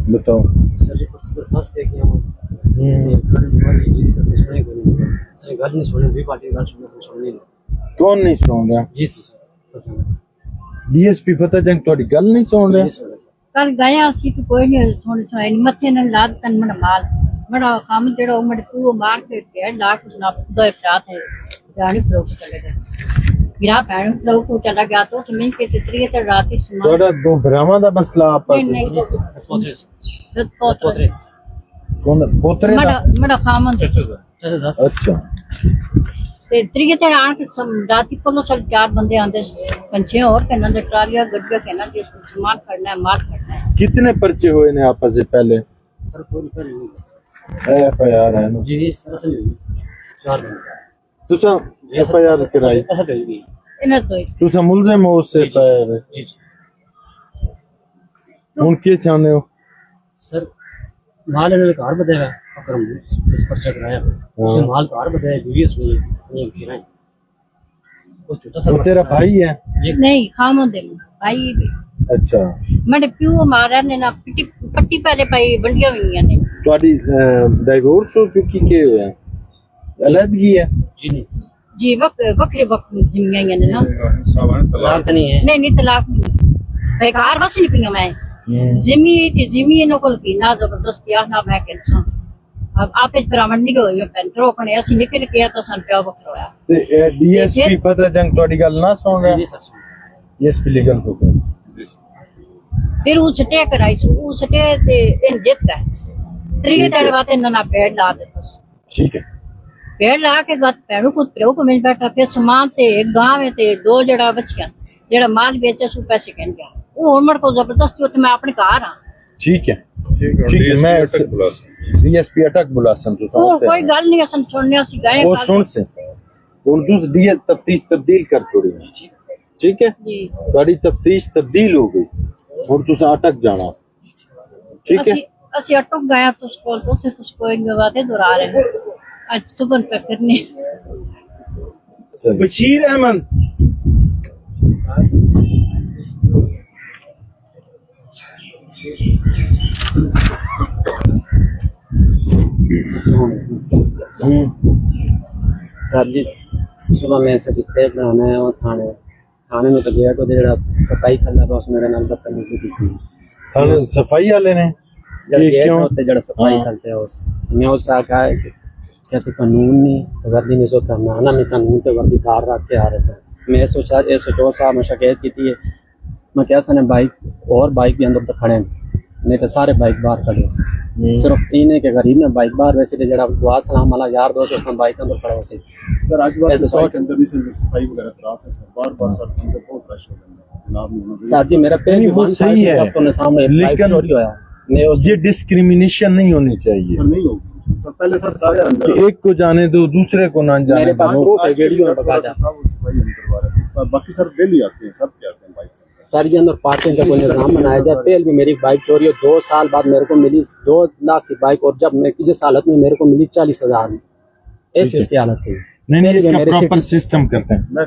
बताओ। कौन नहीं सुन रहा? डीएसपी फतेह जंग थोड़ी गल नहीं सुन रहा। कल गया सी तो कोई नहीं सुन सुनाई मथे न लाद तन मन माल बड़ा काम जेड़ा उमड़ तू मार के 1.5 लाख ना दो प्रात है जानी फ्लोक चले गए गिरा पैन फ्लोक को चला गया तो मिल के तितरी ते रात ही समा थोड़ा दो भरावा दा मसला आपस नहीं पोतरे कौन पोतरे दा बड़ा खामन अच्छा ते त्रिये ते आन के राती को चल 4 बंदे आंदे पंचे और कन्ना दे ट्रालिया गड्डिया कन्ना दे सामान करना है माल करना है। कितने पर्चे हुए ने आपस से पहले? सर कोई नहीं एफआईआर है जी सर 4 बंदे तुसा एफआईआर कराई ऐसा करेगी इन्हें तो तुसा मुलजिम हो उससे एफआईआर जी हुन के चाहते हो? सर माल इन्होंने कार बताया अकरम इस पर्चा कराया उसने माल कार बताया वीडियोस में ये खिराए वो छोटा सा तेरा भाई है? नहीं खामो दे भाई भी। अच्छा मडे प्यू मारा ने ना पट्टी पहले पाई बंडिया हुई ने ਤੁਹਾਡੀ डाइवोर्स हो चुकी के है अलहदगी है? जी नहीं जी वक्रे जिम्मियां ने ना तलाक नहीं है नहीं तलाक नहीं बेकार बस नहीं पिया मैं जिमी नो कोल की ना जबरदस्ती आ ना मैं कैंसर अब आप इस ब्राह्मण नहीं गए पेंट्रो कने असि निकल के तो सन प्या बकरोया ते डीएसपी फतेह जंग ਤੁਹਾਡੀ ਗੱਲ ना सुन रहा डीएसपी लीगल को फिर उस स्टे कराई उस स्टे ते इन जित गए त्रिये तड़े बात इन्ना पेड़ ला दे ठीक है पेड़ ला के बाद पेड़ों को प्रो को मिल बैठा फिर सामान ते एक गांव है ते 2 जड़ा बचिया जेड़ा माल बेचे सु पैसे कन गया वो उमड़ को जबरदस्ती उत मैं अपने कार हां ठीक है मैं डीएसपी अटक बुला सन तो कोई गल नहीं असन सुनने सी गए वो सुन से उर्दू से डी तफ्तीश तब्दील कर छोड़ी ठीक है जी गाड़ी तफ्तीश तब्दील हो गई और तुसा अटक जाना ठीक है ਅਸੀਂ ਅਟਕ ਗਏ तो स्कूल ਉੱਥੇ ਕੁਝ ਕੋਈ ਨਹੀਂ ਬਾतें दोहरा रहे हैं आज सुबह पे करने बशीर अहमद सर जी सुबह में से कितने बनाना है और थाने थाने में तो गया को जेड़ा सफाई करना बस मेरे नाल बदतमीजी की थी थाने सफाई वाले ने ये क्यों होते जड़ा सफाई करते हैं उस मैं उससे कहा है कि कैसे कानून नहीं वर्दी नहीं सोचता ना मैं कानून तो वर्दी बाहर रख के आ रहे सर मैं सोचा ये सोचो साहब मैं शिकायत की थी मैं क्या सने बाइक और बाइक भी अंदर तक खड़े नहीं तो सारे बाइक बाहर खड़े सिर्फ इन्हें के गरीब ने बाइक बाहर वैसे तो जड़ा दुआ सलाम वाला यार दोस्त उसने बाइक अंदर खड़ा वैसे सर आज बात सोच अंदर भी सफाई वगैरह त्रास है सर बार सर अंदर बहुत रश हो गया सर जी मेरा पे वो सही है तो सामने लेकिन चोरी होया मैं ये डिस्क्रिमिनेशन नहीं होनी चाहिए नहीं होगी सर पहले सर सारे अंदर कि एक को जाने दो दूसरे को ना जाने मेरे पास दो प्रूफ है वीडियो में बता सफाई हम करवा रहे हैं बाकी सर डेली आते हैं सब क्या आते हैं बाइक से सर ये अंदर पार्किंग का कोई निजाम बनाया जाए पहले भी मेरी बाइक चोरी हो 2 साल बाद मेरे को मिली 2 लाख की बाइक और जब मैं जिस हालत में मेरे को मिली 40,000 में ऐसी इसकी हालत थी नहीं इसका प्रॉपर सिस्टम करते हैं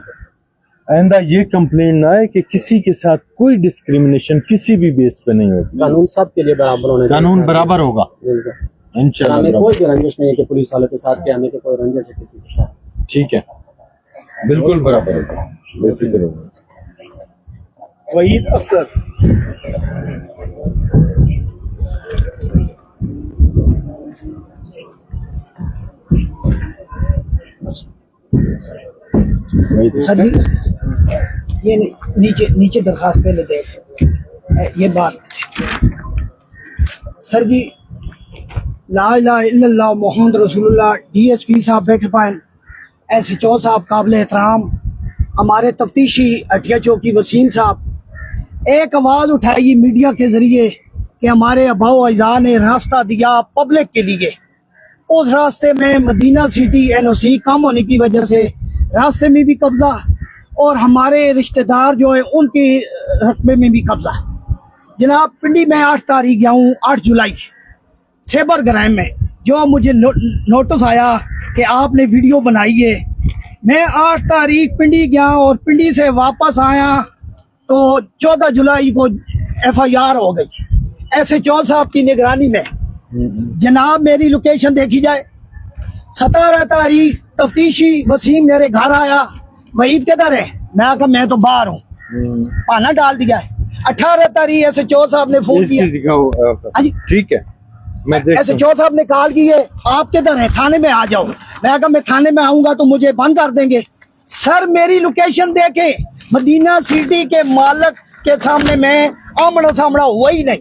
आइंदा ये कंप्लेंट ना है कि किसी के साथ कोई डिस्क्रिमिनेशन किसी भी बेस पे नहीं होगी कानून सबके लिए बराबर होना कानून बराबर होगा इंशाल्लाह कोई भी रंजिश नहीं है कि पुलिस वालों के साथ के आने के कोई रंजिश है किसी के साथ ठीक है बिल्कुल बराबर होगा बेफिक्र होगा वहीद अख्तर सर ये नीचे दरखास्त पहले देख ये बात सर जी ला इलाहा इल्लल्लाह मोहम्मद रसूलुल्लाह डीएसपी साहब बैठे पाए SHO साहब काबिल एहतराम हमारे तफ्तीशी अठिया चौकी वसीम साहब एक आवाज़ उठाई मीडिया के जरिए कि हमारे अबाओ अजा ने रास्ता दिया पब्लिक के लिए उस रास्ते में मदीना सिटी NOC कम होने की वजह से रास्ते में भी कब्जा और हमारे रिश्तेदार जो है उनके रकबे में भी कब्जा जनाब पिंडी में 8 तारीख गया हूँ 8 जुलाई सेबर ग्राम में जो मुझे नोटिस आया कि आपने वीडियो बनाई है मैं 8 तारीख पिंडी गया और पिंडी से वापस आया तो 14 जुलाई को FIR हो गई SHO साहब की निगरानी में जनाब मेरी लोकेशन देखी जाए 17 तारीख तफ्तीशी वसीम मेरे घर आया वहीद किधर है मैं तो बाहर हूँ पाना डाल दिया है 18 तारीख SHO साहब ने फोन किया ठीक है SHO साहब ने कॉल की है आप किधर है थाने में आ जाओ मैं थाने में आऊंगा तो मुझे बंद कर देंगे सर मेरी लोकेशन देके मदीना सिटी के मालिक के सामने मैं आमना सामना हुआ ही नहीं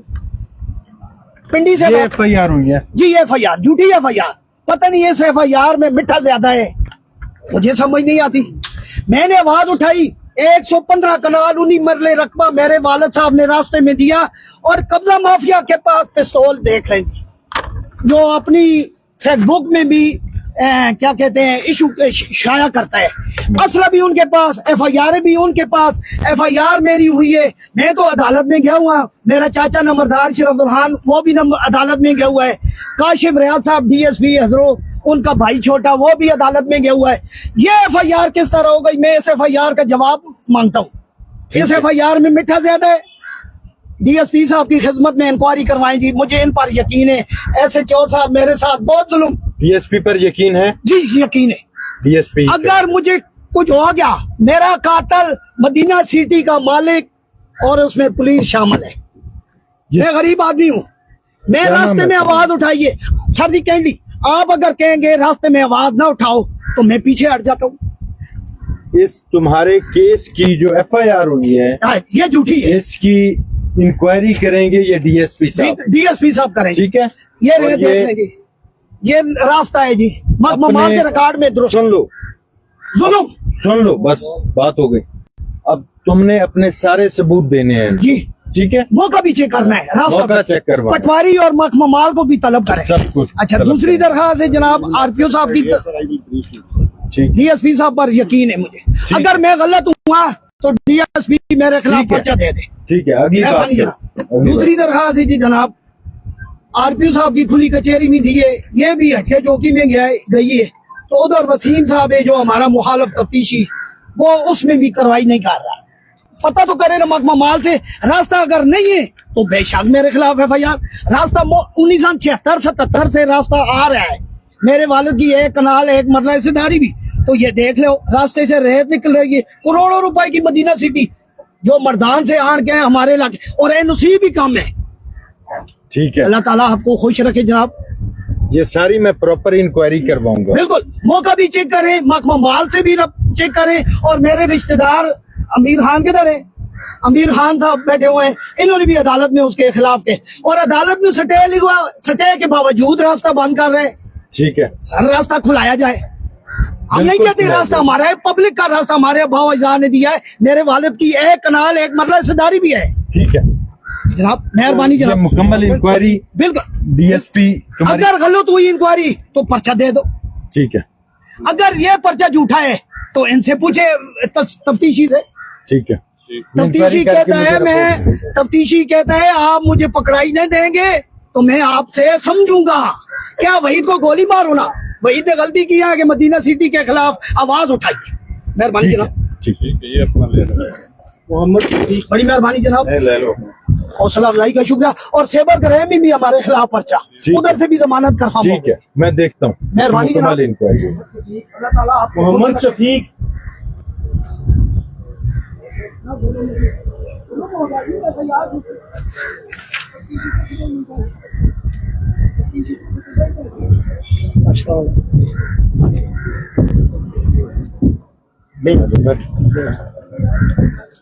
पिंडी से FIR हुई है जी FIR झूठी FIR पता नहीं इस FIR में मिठा ज्यादा है मुझे समझ नहीं आती मैंने आवाज उठाई 115 कनाल 19 मरले रकबा मेरे वालिद साहब ने रास्ते में दिया और कब्जा माफिया के पास पिस्तौल देख लेंगी जो अपनी फेसबुक में भी क्या कहते हैं इशू शाया करता है असला भी उनके पास FIR भी उनके पास FIR मेरी हुई है मैं तो अदालत में गया हुआ मेरा चाचा नंबरदार शरफुल खान वो भी अदालत में गया हुआ है काशिफ रियाज साहब DSP हजरो उनका भाई छोटा वो भी अदालत में गया हुआ है ये FIR किस तरह हो गई मैं इस FIR का जवाब मांगता हूँ इस FIR में मिठा ज्यादा है DSP साहब की खिदमत में इंक्वायरी करवाएं जी मुझे इन पर यकीन है SHO साहब मेरे साथ बहुत जुल्म DSP पर यकीन है जी यकीन है DSP अगर मुझे कुछ हो गया मेरा कातल मदीना सिटी का मालिक और उसमें पुलिस शामिल है मैं गरीब आदमी हूँ मैं रास्ते में आवाज उठाइए सर जी कैंडी आप अगर कहेंगे रास्ते में आवाज ना उठाओ तो मैं पीछे हट जाता हूँ इस तुम्हारे केस की जो FIR हुई है ये झूठी है इसकी इंक्वायरी करेंगे ये DSP साहब करेंगे ठीक है ये देख लेंगे ये रास्ता है जी ममाल के रिकॉर्ड में सुन लो बस बात हो गई अब तुमने अपने सारे सबूत देने हैं जी ठीक है मौका भी चेक करना है रास्ता चेक करवा पटवारी और मखममाल को भी तलब करें सब कुछ अच्छा दूसरी दरखास्त है जनाब RPO साहब की DSP साहब पर यकीन है मुझे अगर मैं गलत हुआ तो DSP मेरे खिलाफ पर्चा दे दे ठीक है अगली बात दूसरी दरखास्त है जी जनाब RPO साहब की खुली कचहरी में दी है ये भी हटिया चौकी में गई है तो उधर वसीम साहब है जो हमारा मुखालिफ तफ्तीशी वो उसमें भी कार्रवाई नहीं कर रहा पता तो करे ना मखममाल से रास्ता अगर नहीं है तो बेशक मेरे खिलाफ FIR रास्ता 1976-77 से रास्ता आ रहा है मेरे वालिद की एक कनाल एक मरला हिस्सेदारी भी। तो ये देख लो रास्ते से रेत निकल रही है, करोड़ों रुपए की मदीना सिटी जो मर्दान से आन के हमारे इलाके, और एनओसी भी कम है। ठीक है, अल्लाह ताला आपको खुश रखे जनाब। ये सारी मैं प्रॉपर इंक्वायरी करवाऊंगा। बिल्कुल, मौका भी चेक करें, महकमा माल से भी चेक करें। और मेरे रिश्तेदार अमीर खान किधर है? अमीर खान साहब बैठे हुए हैं, इन्होंने भी अदालत में उसके खिलाफ के, और अदालत में सटे के बावजूद रास्ता बंद कर रहे हैं। ठीक है, सर रास्ता खुलाया जाए। हम नहीं कहते रास्ता हमारा है, पब्लिक का रास्ता हमारे अब्बा अजान ने दिया है। मेरे वालिद की एक कनाल एक मरला हिस्सेदारी भी है। ठीक है जनाब, मेहरबानी जनाब, मुकम्मल इंक्वायरी। बिल्कुल, डीएसपी अगर गलत हुई इंक्वायरी तो पर्चा दे दो। ठीक है, अगर ये पर्चा झूठा है तो इनसे पूछे तफ्तीशी से। ठीक है, तफ्तीशी कहता है तफ्तीशी कहता है आप मुझे पकड़ाई नहीं देंगे तो मैं आपसे समझूंगा। क्या वहीद को गोली मारो ना? वहीद ने गलती किया कि मदीना सिटी के खिलाफ आवाज उठाई। मेहरबानी जनाब। ठीक है, ये अपना ले लो मोहम्मद, बड़ी मेहरबानी जनाब, ले लो। हौसला अफजाई का शुक्रिया। और सेबर ग्रह में भी हमारे खिलाफ पर्चा, उधर से भी जमानत कर। ठीक है, मैं देखता हूँ। मेहरबानी जनाब। मोहम्मद शफीक,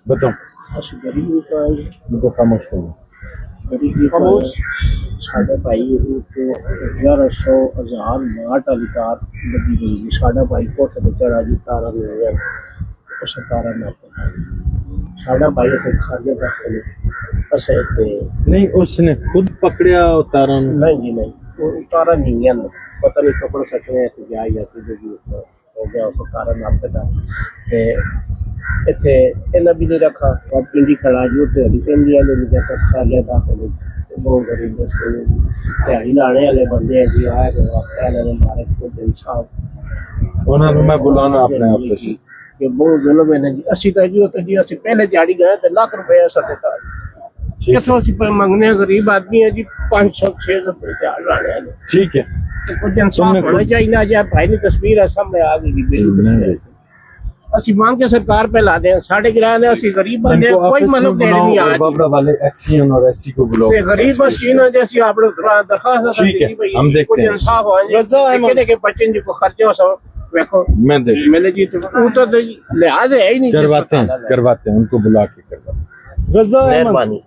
बताओ, खामोश करो। साढ़े भाई 1100,000 वाट वाली तार लगी गई। साढ़ा भाई कोठे पे चढ़ा जी तारा तारा साढ़ा भाई खाने का नहीं, उसने खुद पकड़िया तारा? नहीं जी नहीं, वो तारा नहीं है, पता नहीं पकड़ सके ऐसे जाए जाती जो हो गया उसको तारा नापता इतने इन्हें भी नहीं रखा। और पिंडी खड़ा जी उत्ते हरी पिंडी वाले भी जाकर खा लिया था। बहुत गरीब दिहाड़ी लाने वाले बंदे हैं जी, आए मारे खुद इंसाफ उन्होंने मैं बुलाना अपने ऑफिस से कि बहुत जुल्म है जी। असि तो जी होते जी असि पहले दिहाड़ी गए तो लाख रुपए ऐसा देता कितों असि मंगने गरीब आदमी है जी, 500-600 रुपए दिहाड़ी लाने वाले। ठीक है, तो कुछ इंसाफ होना चाहिए ना। जी भाई ने तस्वीर है सामने आ गई, असि मांग के सरकार पे ला दें। साढ़े गिरा ने असि गरीब बंदे कोई मतलब देर नहीं आ बाबरा वाले एक्सीएन और एससी को बुलाओ। गरीब मस्कीन है जैसी आप लोग दरखास्त ठीक है, हम देखते हैं। इंसाफ हो जाए के बच्चे जी को खर्चे हो सब देखो मैं देख मिले जी तो लिहाज है ही नहीं। करवाते हैं उनको बुला के करवाते हैं। मेहरबानी।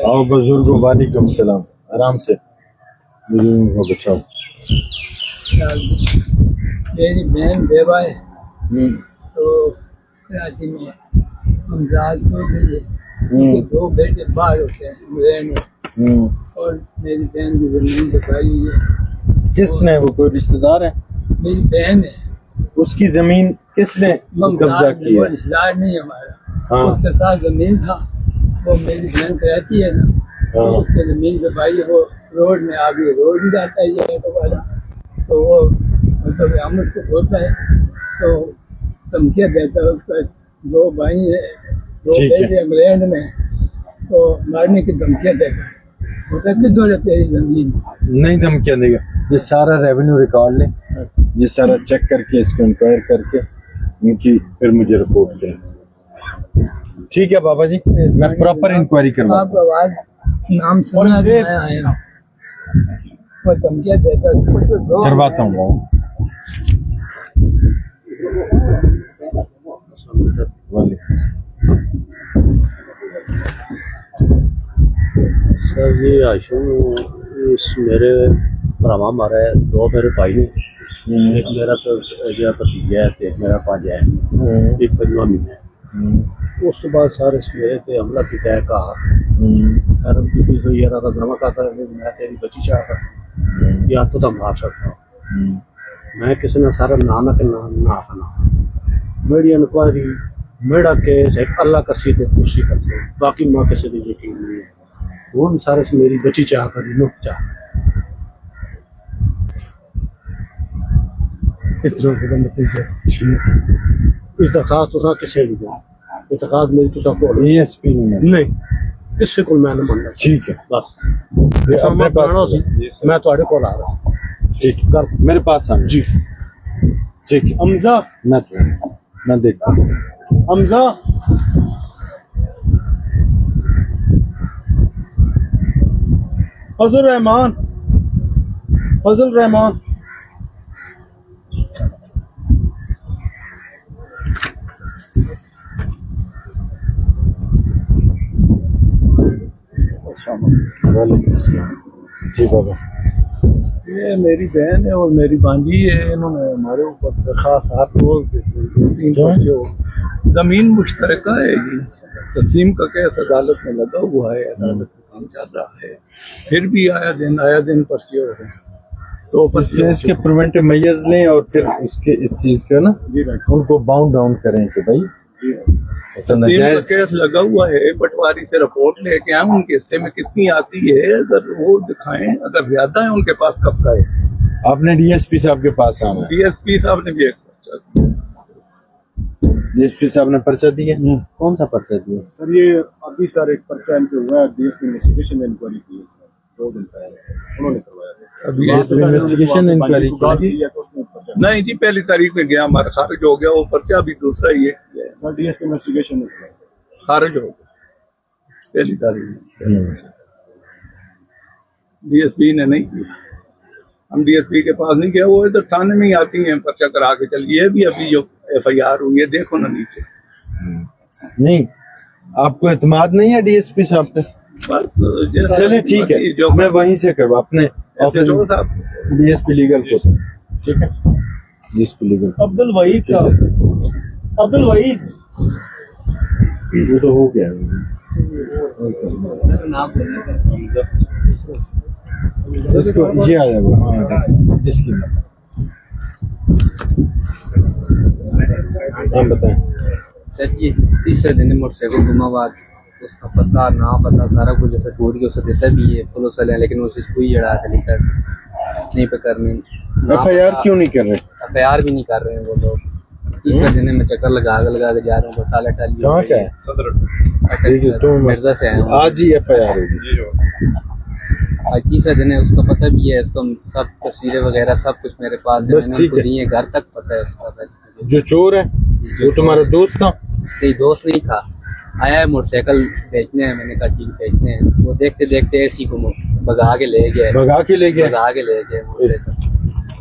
आओ बुजुर्गो, वालेकुम सलाम। आराम से बुजुर्गों को बचाओ। मेरी बहन बेवा है तो कराची में अमजाद से उनके 2 बेटे बाहर होते हैं इंग्लैंड में, और मेरी बहन की जमीन बताई है। किसने? वो कोई रिश्तेदार है? मेरी बहन है। उसकी जमीन किसने कब्जा की है? रिश्तेदार नहीं हमारा। हाँ। उसके साथ जमीन था, वो मेरी बहन कराची है ना, तो उसकी जमीन दबाई, वो रोड में आ गई, रोड ही जाता है ये ऑटो वाला, तो वो मतलब हम उसको बोलता है तो धमकियाँ देता है। उसका 2 भाई है, 2 बेटे इंग्लैंड में, तो मारने की धमकियाँ देता है। होता कितों रहते हैं जमीन? नहीं धमकियाँ देगा, ये सारा रेवेन्यू रिकॉर्ड लें, ये सारा चेक करके इसको इंक्वायर करके इनकी फिर मुझे रिपोर्ट करें। ठीक है बाबा जी, मैं प्रॉपर इंक्वायरी करवा। आपका आवाज नाम सुना आया, वो धमकियाँ देता है, करवाता हूँ। सर ये आशु इस मेरे भरावा मारा है, 2 मेरे भाई ने, एक मेरा तो जो भतीजा है, एक मेरा भाजा है, एक पंजवा महीना है। उस तो बाद सारे मेरे पे हमला किया है कहा तो ये रहा था कहता है मैं तेरी बची चाहता या तो मार सकता हूँ। मैं किसी ने सारा नाम ना आना मेरी इंक्वायरी मेरा केस एक अल्लाह का सीधे कुर्सी करते हैं, बाकी माँ किसी की यकीन नहीं है। वो सारे से मेरी बची चाह कर नुक चाह इतना का नतीजा इतखास तो किसे नहीं दिया इतखास मेरी तो सबको एएसपी नहीं किसी को मैं नहीं मानना ठीक है बस अपने पास मैं तो को आ रहा ठीक है मेरे पास आना जी ठीक है हमजा मैं देखता हूँ हमजा फजल रहमान जी बाबा ये मेरी बहन है और मेरी भांजी है। इन्होंने हमारे ऊपर दरखास्त हाथ रोज जो जमीन मुश्तरका है ये तकसीम का केस अदालत में लगा हुआ है, अदालत में काम चल रहा है, फिर भी आया दिन पर्चे हो रहे हैं। तो इस केस के प्रिवेंटिव मेजर्स लें और फिर इसके इस चीज का ना उनको बाउंड डाउन करें कि भाई तकसीम का केस लगा हुआ है, पटवारी से रिपोर्ट लेके आए उनके हिस्से में कितनी आती है, अगर वो दिखाएं, अगर ज्यादा है उनके पास कब का है। आपने डीएसपी साहब के पास आना है। डीएसपी साहब ने भी एक पर्चा डीएसपी साहब ने पर्चा दिया, कौन सा पर्चा दिया सर? ये अभी सर एक पर्चा इनके हुआ है, डीएसपी इन्वेस्टिगेशन इंक्वायरी की है सर, 2 दिन पहले उन्होंने करवाया। अभी इन्वेस्टिगेशन इंक्वायरी नहीं जी, पहली तारीख में गया, हमारा खारिज हो गया वो पर्चा, अभी दूसरा ही है सर डीएसपी इन्वेस्टिगेशन खारिज हो गया पहली तारीख में। डीएसपी ने नहीं किया, हम डीएसपी के पास नहीं गया, वो इधर थाने में ही आती हैं, पर्चा करा के चलिए। भी अभी जो एफआईआर हुई है देखो ना नीचे। नहीं आपको एतमाद नहीं है डीएसपी साहब पे? बस चलिए ठीक है, मैं वहीं से करवा अपने ऑफिस डीएसपी लीगल को, ठीक है डीएसपी लीगल। अब्दुल वहीद साहब, अब्दुल वहीद वो तो हो गया। इसको ये आ जाएगा, हाँ इसकी हम बताएं सर। ये तीसरे दिन मोटरसाइकिल गुमा हुआ, उसका पता ना पता सारा कुछ जैसे टूट के उसे देता भी है पुलिस वाले, लेकिन उसे कोई जड़ा नहीं पे करने। एफआईआर क्यों नहीं कर रहे? एफआईआर भी नहीं कर रहे हैं वो लोग। तीसरे दिन में चक्कर लगा के जा रहे हैं, साल अटाली कहाँ का है? तो मिर्जा से आए, आज ही एफआईआर होगी। आज तीसरा दिन है, उसका पता भी है, उसको सब तस्वीरें वगैरह सब कुछ मेरे पास है, बस ठीक है। घर तक पता है उसका। जो चोर है वो तुम्हारा दोस्त था? नहीं दोस्त नहीं था, आया है मोटरसाइकिल बेचने हैं, मैंने कहा ठीक बेचने हैं, वो देखते देखते ऐसी को भगा के ले गए।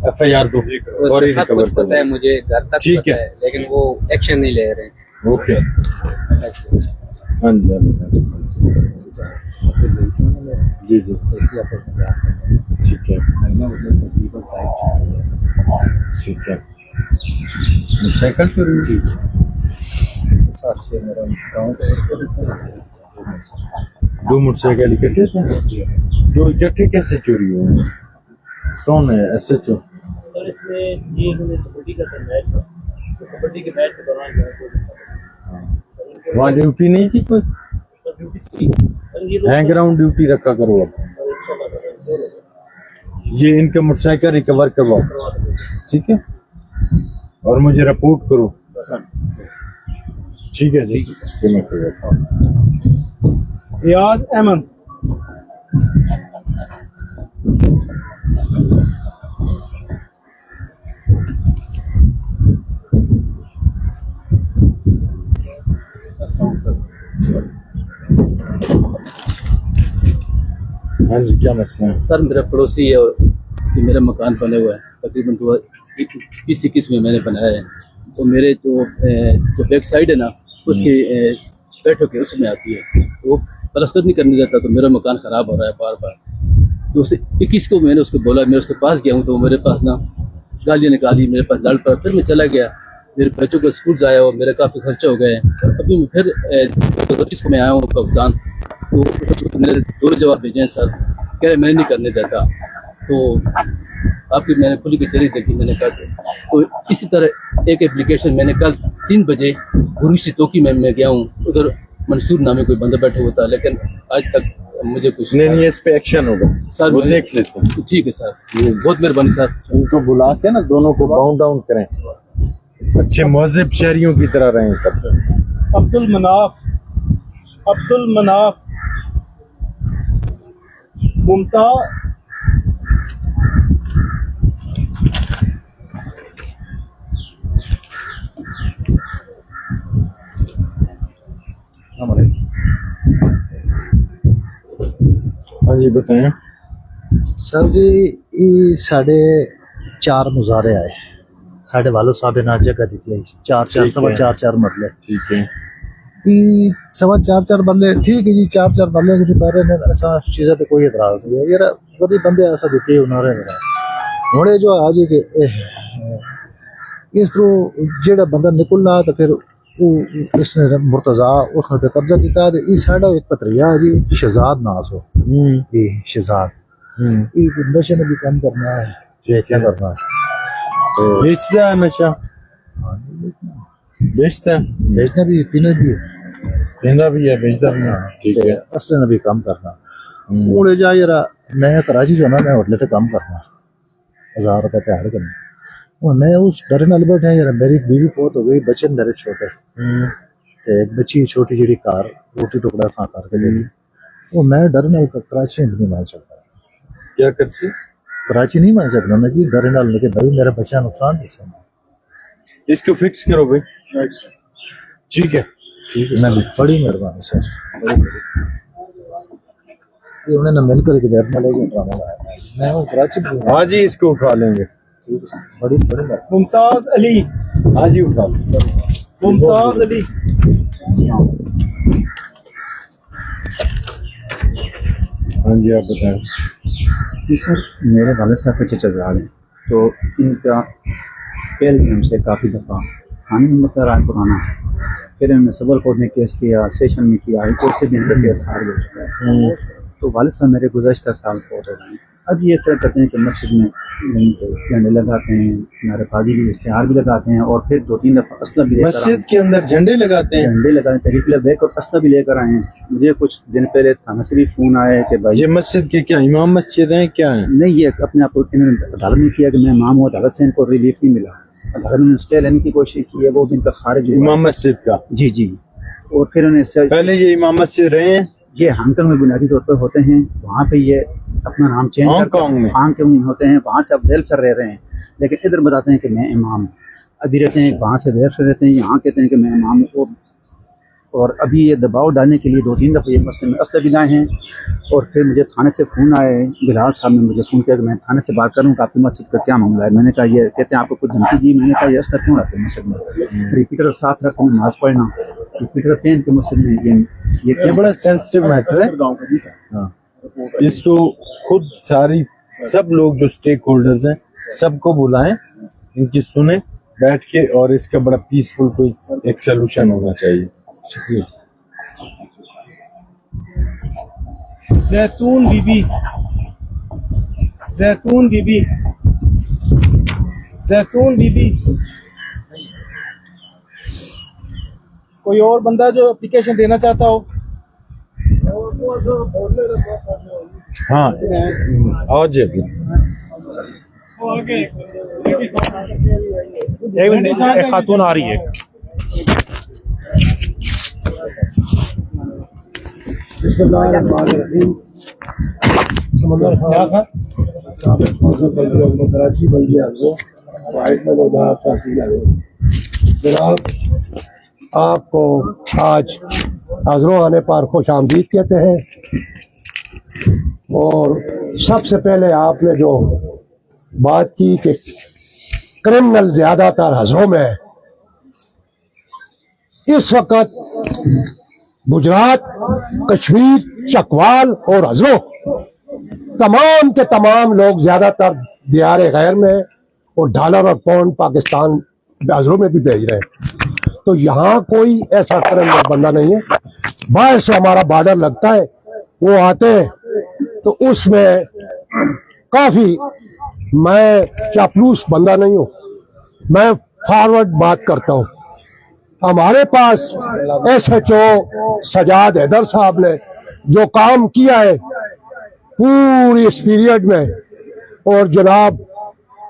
एफआईआर दो और सब कुछ पता है मुझे, घर तक ठीक है, लेकिन वो एक्शन नहीं ले रहे हैं। ओके हाँ जी जी ठीक है ठीक है। मोटरसाइकिल चोरी हुई दो मोटरसाइकिल इकट्ठे थे, दो इकट्ठे कैसे चोरी हुए? कौन है एसएचओ? सर इसमें ये कबड्डी का मैच था, तो कबड्डी के मैच के दौरान वहाँ ड्यूटी नहीं थी कोई? हैंग ग्राउंड ड्यूटी रखा करो अब। ये इनका मोटरसाइकिल रिकवर करवाओ, ठीक है, और मुझे रिपोर्ट करो, ठीक है जी। मैं करवाता हूँ। रियाज अहमद, हाँ जी क्या मसला है? सर मेरा पड़ोसी है और ये मेरा मकान बने हुआ है, तकरीबन 21 में मैंने बनाया है। तो मेरे जो बैक साइड है ना उसके बैठो के उसमें आती है, तो वो प्लास्टर नहीं करने देता, तो मेरा मकान ख़राब हो रहा है बार बार। तो उसे 21 को मैंने उसको बोला, मैं उसके पास गया हूँ, तो मेरे पास ना गालियाँ निकाली, मेरे पास लड़ पड़ा। फिर मैं चला गया, मेरे बच्चों को स्कूल जाया और मेरा काफ़ी खर्चा हो गया है। अभी फिर 25 को मैं आया हूँ पाकिस्तान, तो मैंने 2 जवाब भेजे हैं सर, कह रहे मैं नहीं करने देता। तो आपकी मैंने खुली कचहरी देखी, मैंने कहा तो इसी तरह एक एप्लीकेशन मैंने कल 3 बजे गुरुशी तोकी में मैं गया हूँ, उधर मंसूर नामे कोई बंदा बैठा हुआ था, लेकिन आज तक मुझे कुछ नहीं, इस पे एक्शन होगा सर, वो देख लेते हैं। ठीक है सर, बहुत मेहरबानी सर। उनको बुला के ना दोनों को बाउंड डाउन करें, अच्छे मुहज़्ज़िब शहरियों की तरह रहें सब। अब्दुल मनाफ मुमताज हाँ जी बताएं सर जी। ये साढ़े 4 मुजारे आए, साढ़े वालो साहब ने जगह दी थी 4-4 सवा 4-4 मरले। ठीक है, ये सवा 4-4 बंदे ठीक है जी, 4-4 बंदे जी बारे ने ऐसा चीज़ पे कोई एतराज नहीं है यार, बड़े बंदे ऐसा देते हैं उन्होंने हुणे जो आज के इस तरह जेड़ा बंदा निकलना तो फिर इसने मुर्तजा उसने पे कब्जा किया। ये साढ़ा एक पत्रिया है जी, शहजाद नास हो, ये शहजाद नशे ने भी कम करना है, क्या करना है, बेचता है नशा, बेचता है, बेचना भी पीना भी पीना भी है, बेचता भी है। ठीक है, असले ने भी कम करना उड़े जा यार। मैं कराची जो ना मैं होटल पे काम करना 1000 रुपए तैयार करना, और मैं उस डर नाल बैठा यार। मेरी बीवी फोत हो गई, बच्चे मेरे छोटे, एक बच्ची छोटी जी कार रोटी टुकड़ा खा करके ले ली। वो मैं डर नाल कराची नहीं मान सकता। क्या करती? कराची नहीं मान सकता मैं जी, डर नाल लेके भाई मेरा बच्चा नुकसान दे। इसको फिक्स करो भाई। ठीक है, ठीक है, बड़ी मेहरबानी सर, ये उन्होंने मिलकर एक बैठ में ले ड्रामा लाया। मैं वो कराची, हाँ जी इसको उठा लेंगे। बड़ी मुमताज अली, हाँ जी उठा मुमताज अली। हाँ जी आप बताएं। जी सर, मेरे वाले साहब के चचा जाल हैं, तो इनका पहले भी हमसे काफ़ी दफ़ा थाने में मसला राय पुराना, फिर इन्होंने सिविल कोर्ट में केस किया, सेशन में किया, हाई कोर्ट से भी इनका केस हार हो चुका है। तो वालिद साहब मेरे गुज़श्ता साल फोत हो गए हैं। अब ये तय करते हैं कि मस्जिद में झंडे लगाते हैं, हमारे फाजी भी इश्तिहार भी लगाते हैं, और फिर 2-3 दफ़ा असला भी मस्जिद के अंदर झंडे लगाते हैं, झंडे लगाए तहरीक बैग और असला भी लेकर आए हैं। मुझे कुछ दिन पहले थाना से भी फ़ोन आया कि भाई ये मस्जिद के क्या इमाम मस्जिद हैं क्या है? नहीं, ये अपने आप को इन्होंने अदालत में किया कि मैं इमाम हूँ, अदालत से इनको रिलीफ नहीं मिला, अदालत में स्टे लेने की कोशिश की है, वो भी इनका खारिज हुआ। इमाम मस्जिद का? जी जी। और फिर उन्हें पहले ये इमाम मस्जिद रहे हैं, ये हांगकांग में बुनियादी तौर पर होते हैं, वहाँ पे ये अपना नाम चेंज हांगकांग में होते हैं, वहाँ से अब वेल कर रह रहे हैं, लेकिन इधर बताते हैं कि मैं इमाम हूँ। अभी रहते हैं वहाँ से वेल कर रहते हैं, यहाँ कहते हैं कि मैं इमाम हूँ। और अभी ये दबाव डालने के लिए 2-3 दफ़े ये मसले में असले भी लाए हैं। और फिर मुझे थाने से फ़ोन आए, बिलाल साहब ने मुझे फ़ोन किया कि मैं थाने से बात करूँ कि आपकी मस्जिद का क्या मामला है। मैंने कहा ये कहते हैं आपको कुछ धमकी दी। मैंने कहा ये असला क्यों आते हैं मस्जिद में, रिपीटर साथ रख नमाज पढ़ना, रिपीटर पेन के मस्जिद में ये बड़ा सेंसिटिव मैटर है। इसको खुद सारी सब लोग जो स्टेक होल्डर्स हैं सबको बुलाएं, इनकी सुने बैठ के, और इसका बड़ा पीसफुल कोई एक सोल्यूशन होना चाहिए। जैतून बीबी, जैतून बीबी, जैतून बीबी। कोई और बंदा जो एप्लीकेशन देना चाहता हो? हाँ आओ जी। एक मिनट, एक खातून आ रही है। जनाब आपको आज हाज़रों आने पर खुश आमदीद कहते हैं। और सबसे पहले आपने जो बात की कि क्रिमिनल ज्यादातर हज़रों में है, इस वक्त गुजरात, कश्मीर, चकवाल और हज़रों तमाम के तमाम लोग ज्यादातर दियारे गैर में और डॉलर और पाउंड पाकिस्तान हज़रों में भी भेज रहे हैं। तो यहाँ कोई ऐसा क्रिमिनल बंदा नहीं है। बाहर से हमारा बॉर्डर लगता है, वो आते हैं, तो उसमें काफी, मैं चापलूस बंदा नहीं हूँ, मैं फॉरवर्ड बात करता हूँ। हमारे पास SHO सजाद हैदर साहब ने जो काम किया है पूरी इस पीरियड में, और जनाब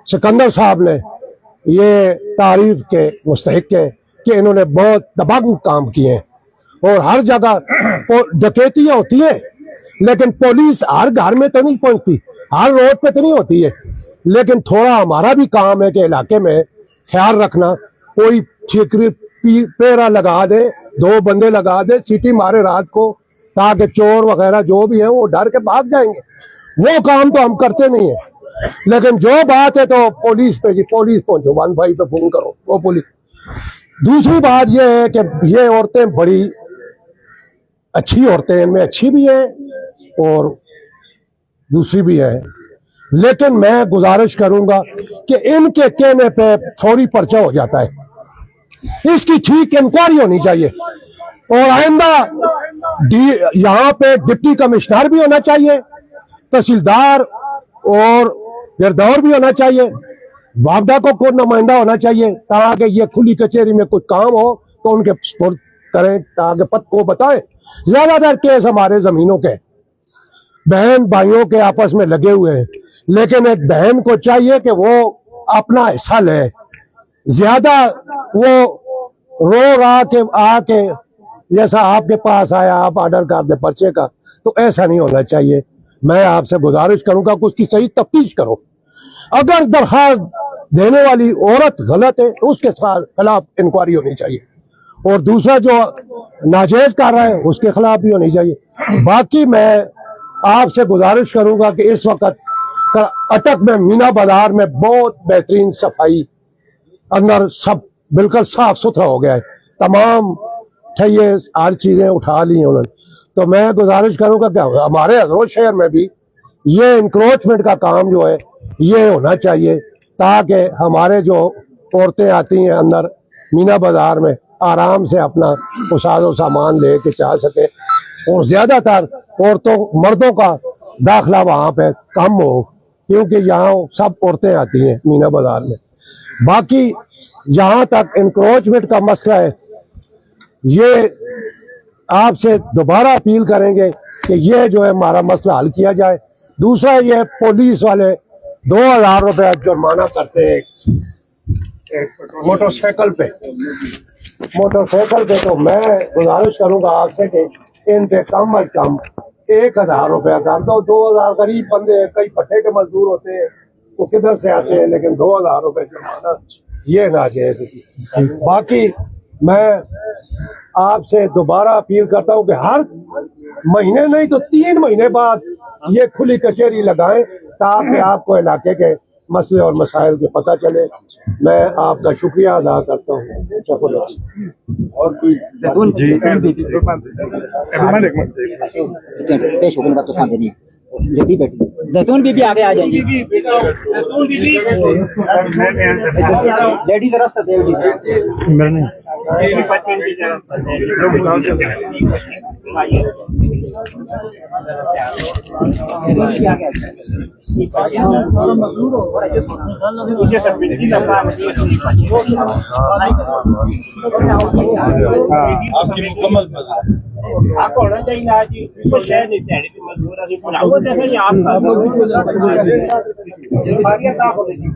सिकंदर साहब ने ये तारीफ के मुस्तहिक है कि इन्होंने बहुत दबंग काम किए हैं। और हर जगह डकैतियां होती है, लेकिन पुलिस हर घर में तो नहीं पहुंचती, हर रोड पे तो नहीं होती है, लेकिन थोड़ा हमारा भी काम है कि इलाके में ख्याल रखना। कोई ठिकरी पेरा लगा दे, 2 बंदे लगा दे, सीटी मारे रात को, ताकि चोर वगैरह जो भी है वो डर के भाग जाएंगे। वो काम तो हम करते नहीं है, लेकिन जो बात है तो पुलिस पे, जी पुलिस पहुंचो, 15 पे फोन करो, वो पुलिस। दूसरी बात ये है कि ये औरतें बड़ी अच्छी औरतें, इनमें अच्छी भी है और दूसरी भी है, लेकिन मैं गुजारिश करूंगा कि इनके कहने पे फौरी पर्चा हो जाता है, इसकी ठीक इंक्वायरी होनी चाहिए। और आइंदा यहाँ पे डिप्टी कमिश्नर भी होना चाहिए, तहसीलदार और गिरदौर भी होना चाहिए, वापडा को कोई नुमाइंदा होना चाहिए, ताकि ये खुली कचहरी में कुछ काम हो तो उनके सपुर्द करें, ताकि वो बताएं। ज्यादातर केस हमारे जमीनों के बहन भाइयों के आपस में लगे हुए हैं, लेकिन एक बहन को चाहिए कि वो अपना हिस्सा ले, ज्यादा वो रो रहा के आके जैसा आपके पास आया आप ऑर्डर कर दे पर्चे का, तो ऐसा नहीं होना चाहिए। मैं आपसे गुजारिश करूंगा कि उसकी सही तफ्तीश करो। अगर दरखास्त देने वाली औरत गलत है तो उसके खिलाफ इंक्वायरी होनी चाहिए, और दूसरा जो नाजायज कर रहा है उसके खिलाफ भी होनी चाहिए। बाकी मैं आपसे गुजारिश करूंगा कि इस वक्त अटक में मीना बाजार में बहुत बेहतरीन सफाई, अंदर सब बिल्कुल साफ सुथरा हो गया है, तमाम ठहिए हर चीजें उठा ली हैं उन्होंने। तो मैं गुजारिश करूंगा कि हमारे हजरत शहर में भी ये इंक्रोचमेंट का काम जो है ये होना चाहिए, ताकि हमारे जो औरतें आती हैं अंदर मीना बाजार में आराम से अपना साजो सामान ले के जा सके, और ज्यादातर औरतों मर्दों का दाखिला वहां पे कम हो, क्योंकि यहाँ सब औरतें आती हैं मीना बाजार में। बाकी जहां तक इंक्रोचमेंट का मसला है, ये आपसे दोबारा अपील करेंगे कि ये जो है हमारा मसला हल किया जाए। दूसरा ये पुलिस वाले 2000 रुपया जुर्माना करते हैं मोटरसाइकिल पे, तो मैं गुजारिश करूंगा आपसे कि इन पे कम अज कम 1000 रुपया कर दो। 2000 गरीब बंदे, कई पट्टे के मजदूर होते हैं, वो किधर से आते हैं, लेकिन 2000 रुपये जुर्माना ये नाजायज है। बाकी मैं आपसे दोबारा अपील करता हूं कि हर महीने नहीं तो 3 महीने बाद ये खुली कचहरी लगाएं, ताकि आपको इलाके के मसले और मसाइल के पता चले। मैं आपका शुक्रिया अदा करता हूँ। और कोई जैतून बीबी आगे आ जाएंगी। लेडीज रास्ता दे आपकी मुकम्मल आपको होना चाहिए आज को शायद नहीं थे मजदूर अभी बुलाओ जैसे ही आप का हो रही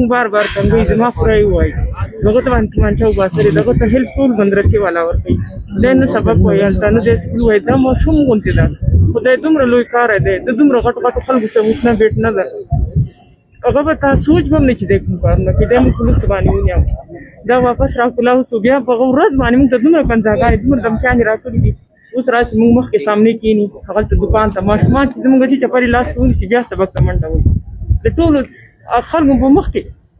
बार बार कंगे जमा पुराई हुआ है लोगों तो मंचा हुआ सर लोगों तो हेल्प टूल बंद रखे वाला और कहीं लेन सबक हुआ है तनु देश की हुआ है दम और शुम गुंते दा खुदा तुम रलोई कार है दे तुम रकट का तो फल गुस्से उठना बैठना दा अगर बता सोच बम नहीं देख पाना कि दम पुलिस बानी हुई दा वापस राकुला सुबह पगो रोज बानी में तुम कन जागा है तुम दम क्या नहीं राकुली उस रात मुंह के सामने की नहीं अगल तो दुकान तमाश मां तुम गजी चपरी लास्ट उन की सबक तमंडा हुई तो टूल अखल मुंह के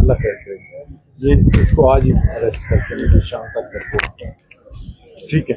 अल्लाह खैर करे ये इसको आज ही अरेस्ट करके मुझे शाम तक रिपोर्ट ठीक है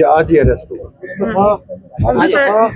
ये आज ही अरेस्ट हुआ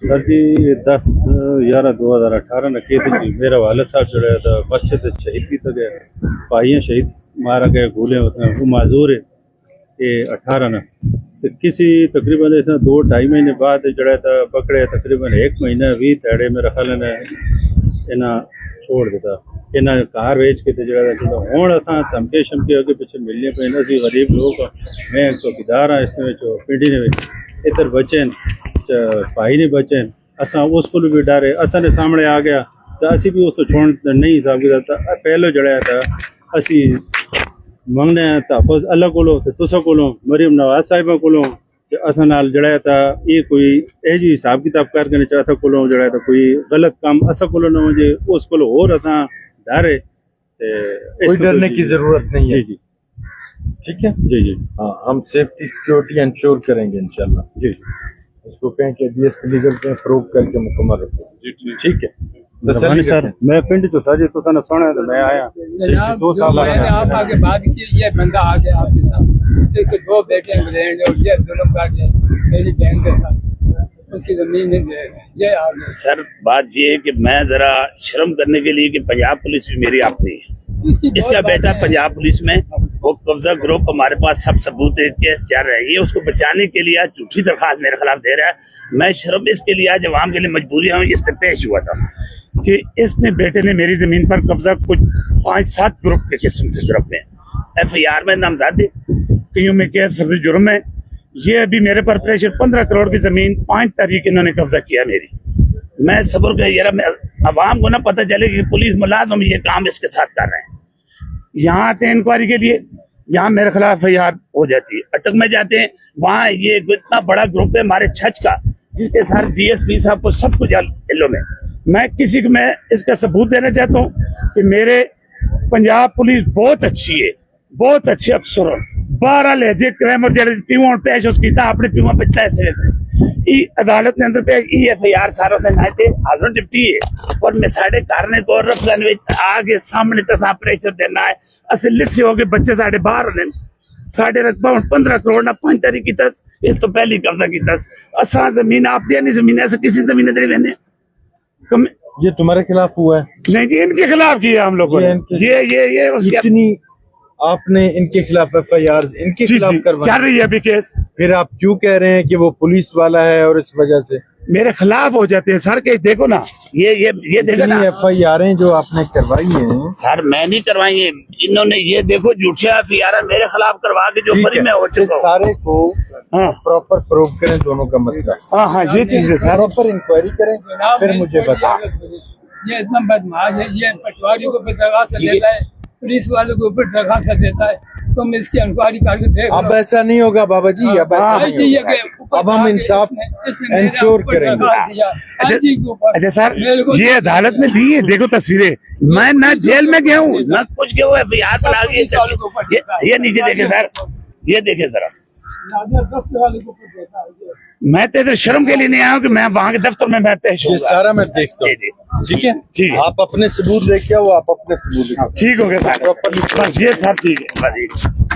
सर जी 10/11/2018 न केस जी मेरा वालिद साहब जो है तो मस्जिद शहीद भी तो गए भाइयाँ शहीद मारा गए गोले होते हैं वो माजूर है कि 18 न किसी तकरीबन 2-2.5 महीने बाद जड़ा था पकड़े तकरीबन 1 महीना भी तैड़े मेरा ख्याल ने इन्हें छोड़ देता इन्हें कार वेच के जड़ा था हूँ असा धमके शमके अगे पिछले मिलने पे असी गरीब लोग मैं चौकीदार हाँ इस पिंडी ने इधर बचे भाई ने बचे असा उस को भी डरे असा ने सामने आ गया तो असी भी उसको छोड़ नहीं हिसाब किया पहले जड़ा था असी मंगने तहफ़ुज़ अल्लाह कोलो ते तुसा कोलो मरीम नवाज साहिबा कोलो असा नाल जड़ा था ये कोई ए जी हिसाब किताब करके नहीं चाहता कोलो जड़ा था कोई गलत काम असा कोलो न हो जाए उस कोलो और असा डरे कोई डरने की जरूरत नहीं है जी ठीक है जी जी हाँ हम सेफ्टी सिक्योरिटी इंश्योर करेंगे इंशाल्लाह जी इसको कहें कि डीएसपी लीगल के प्रूव करके मुकम्मल रखो ठीक है सर मैं पिंड तो सर तो सन सुना तो मैं आया मैंने आप आगे बात की ये बंदा आ गया आपके साथ एक 2 बेटे इंग्लैंड और ये जुल्म कर मेरी बहन के साथ उसकी जमीन नहीं दे ये आ गया सर बात ये है कि मैं जरा शर्म करने के लिए कि पंजाब पुलिस भी मेरी अपनी है इसका बेटा पंजाब पुलिस में वो कब्जा ग्रुप हमारे पास सब सबूत केस चल रहा है ये उसको बचाने के लिए आज झूठी दरखास्त मेरे खिलाफ दे रहा है मैं शर्म इसके लिए आज अवाम के लिए मजबूरी हूँ इससे पेश हुआ था कि इसने बेटे ने मेरी जमीन पर कब्जा कुछ 5-7 ग्रुप के किस्म से ग्रुप में FIR में नामजद कईयों में क्या फर्जी जुर्म है ये अभी मेरे पर प्रेशर 15 करोड़ की जमीन 5 तारीख इन्होंने कब्जा किया मेरी मैं सब्र का यार अवाम को ना पता चले कि पुलिस मुलाजिम ये काम इसके साथ कर रहे हैं यहाँ आते हैं इंक्वायरी के लिए यहाँ मेरे खिलाफ FIR हो जाती है अटक में जाते हैं वहाँ ये इतना बड़ा ग्रुप है हमारे छच का जिसके सारे DSP साहब को सब कुछ इल्लो में मैं किसी को मैं इसका सबूत देना चाहता हूँ कि मेरे पंजाब पुलिस बहुत अच्छी है बहुत अच्छे अफसर 12 लहजे क्राइम और पीओ पेश उसकी अपने पीओ बचता है अदालत ने अंदर पेश FIR सारों ने नाते हाजिर डिप्टी है और मैं साढ़े कारण को रफगन आगे सामने तसा प्रेशर देना है असल लिस्से हो गए बच्चे साढ़े बाहर ने साढ़े रकबा 15 करोड़ ना 5 तारीख की तस इस तो पहली कब्जा की तस असा जमीन आप नहीं जमीन ऐसे किसी जमीन दे लेने ये तुम्हारे खिलाफ हुआ है नहीं जी इनके खिलाफ किया हम लोगों ने ये जितनी आपने इनके खिलाफ FIR इनके खिलाफ करवाई चल रही है अभी केस फिर आप क्यों कह रहे हैं कि वो पुलिस वाला है और इस वजह से मेरे खिलाफ हो जाते हैं सर केस देखो ना ये देखो ना FIR जो आपने करवाई है सर मैं नहीं करवाई है इन्होंने ये देखो झूठे FIR मेरे खिलाफ करवा के जो बरी में हो चुका सारे को प्रॉपर प्रूव करें दोनों का मसला हाँ ये चीज है सर प्रॉपर इंक्वायरी करें फिर मुझे बताएं ये इतना बदमाश है ये पटवारियों को दरखास्त देता है पुलिस वालों के ऊपर दरखास्त देता है तो हम इसकी इंक्वायरी करके देख अब ऐसा नहीं होगा बाबा जी अब ऐसा नहीं होगा अब हम इंसाफ इंश्योर करेंगे अच्छा सर ये अदालत में दी है देखो तस्वीरें मैं ना जेल में गया हूँ ना कुछ गया हुआ FIR बना ये नीचे देखे सर ये देखे जरा मैं तो इधर शर्म के लिए नहीं आया हूँ कि मैं वहाँ के दफ्तर में मैं पेश हूँ सारा मैं देखता हूँ ठीक है ठीक आप अपने सबूत लेके आओ आप अपने सबूत ठीक हो गया सर ये सर ठीक है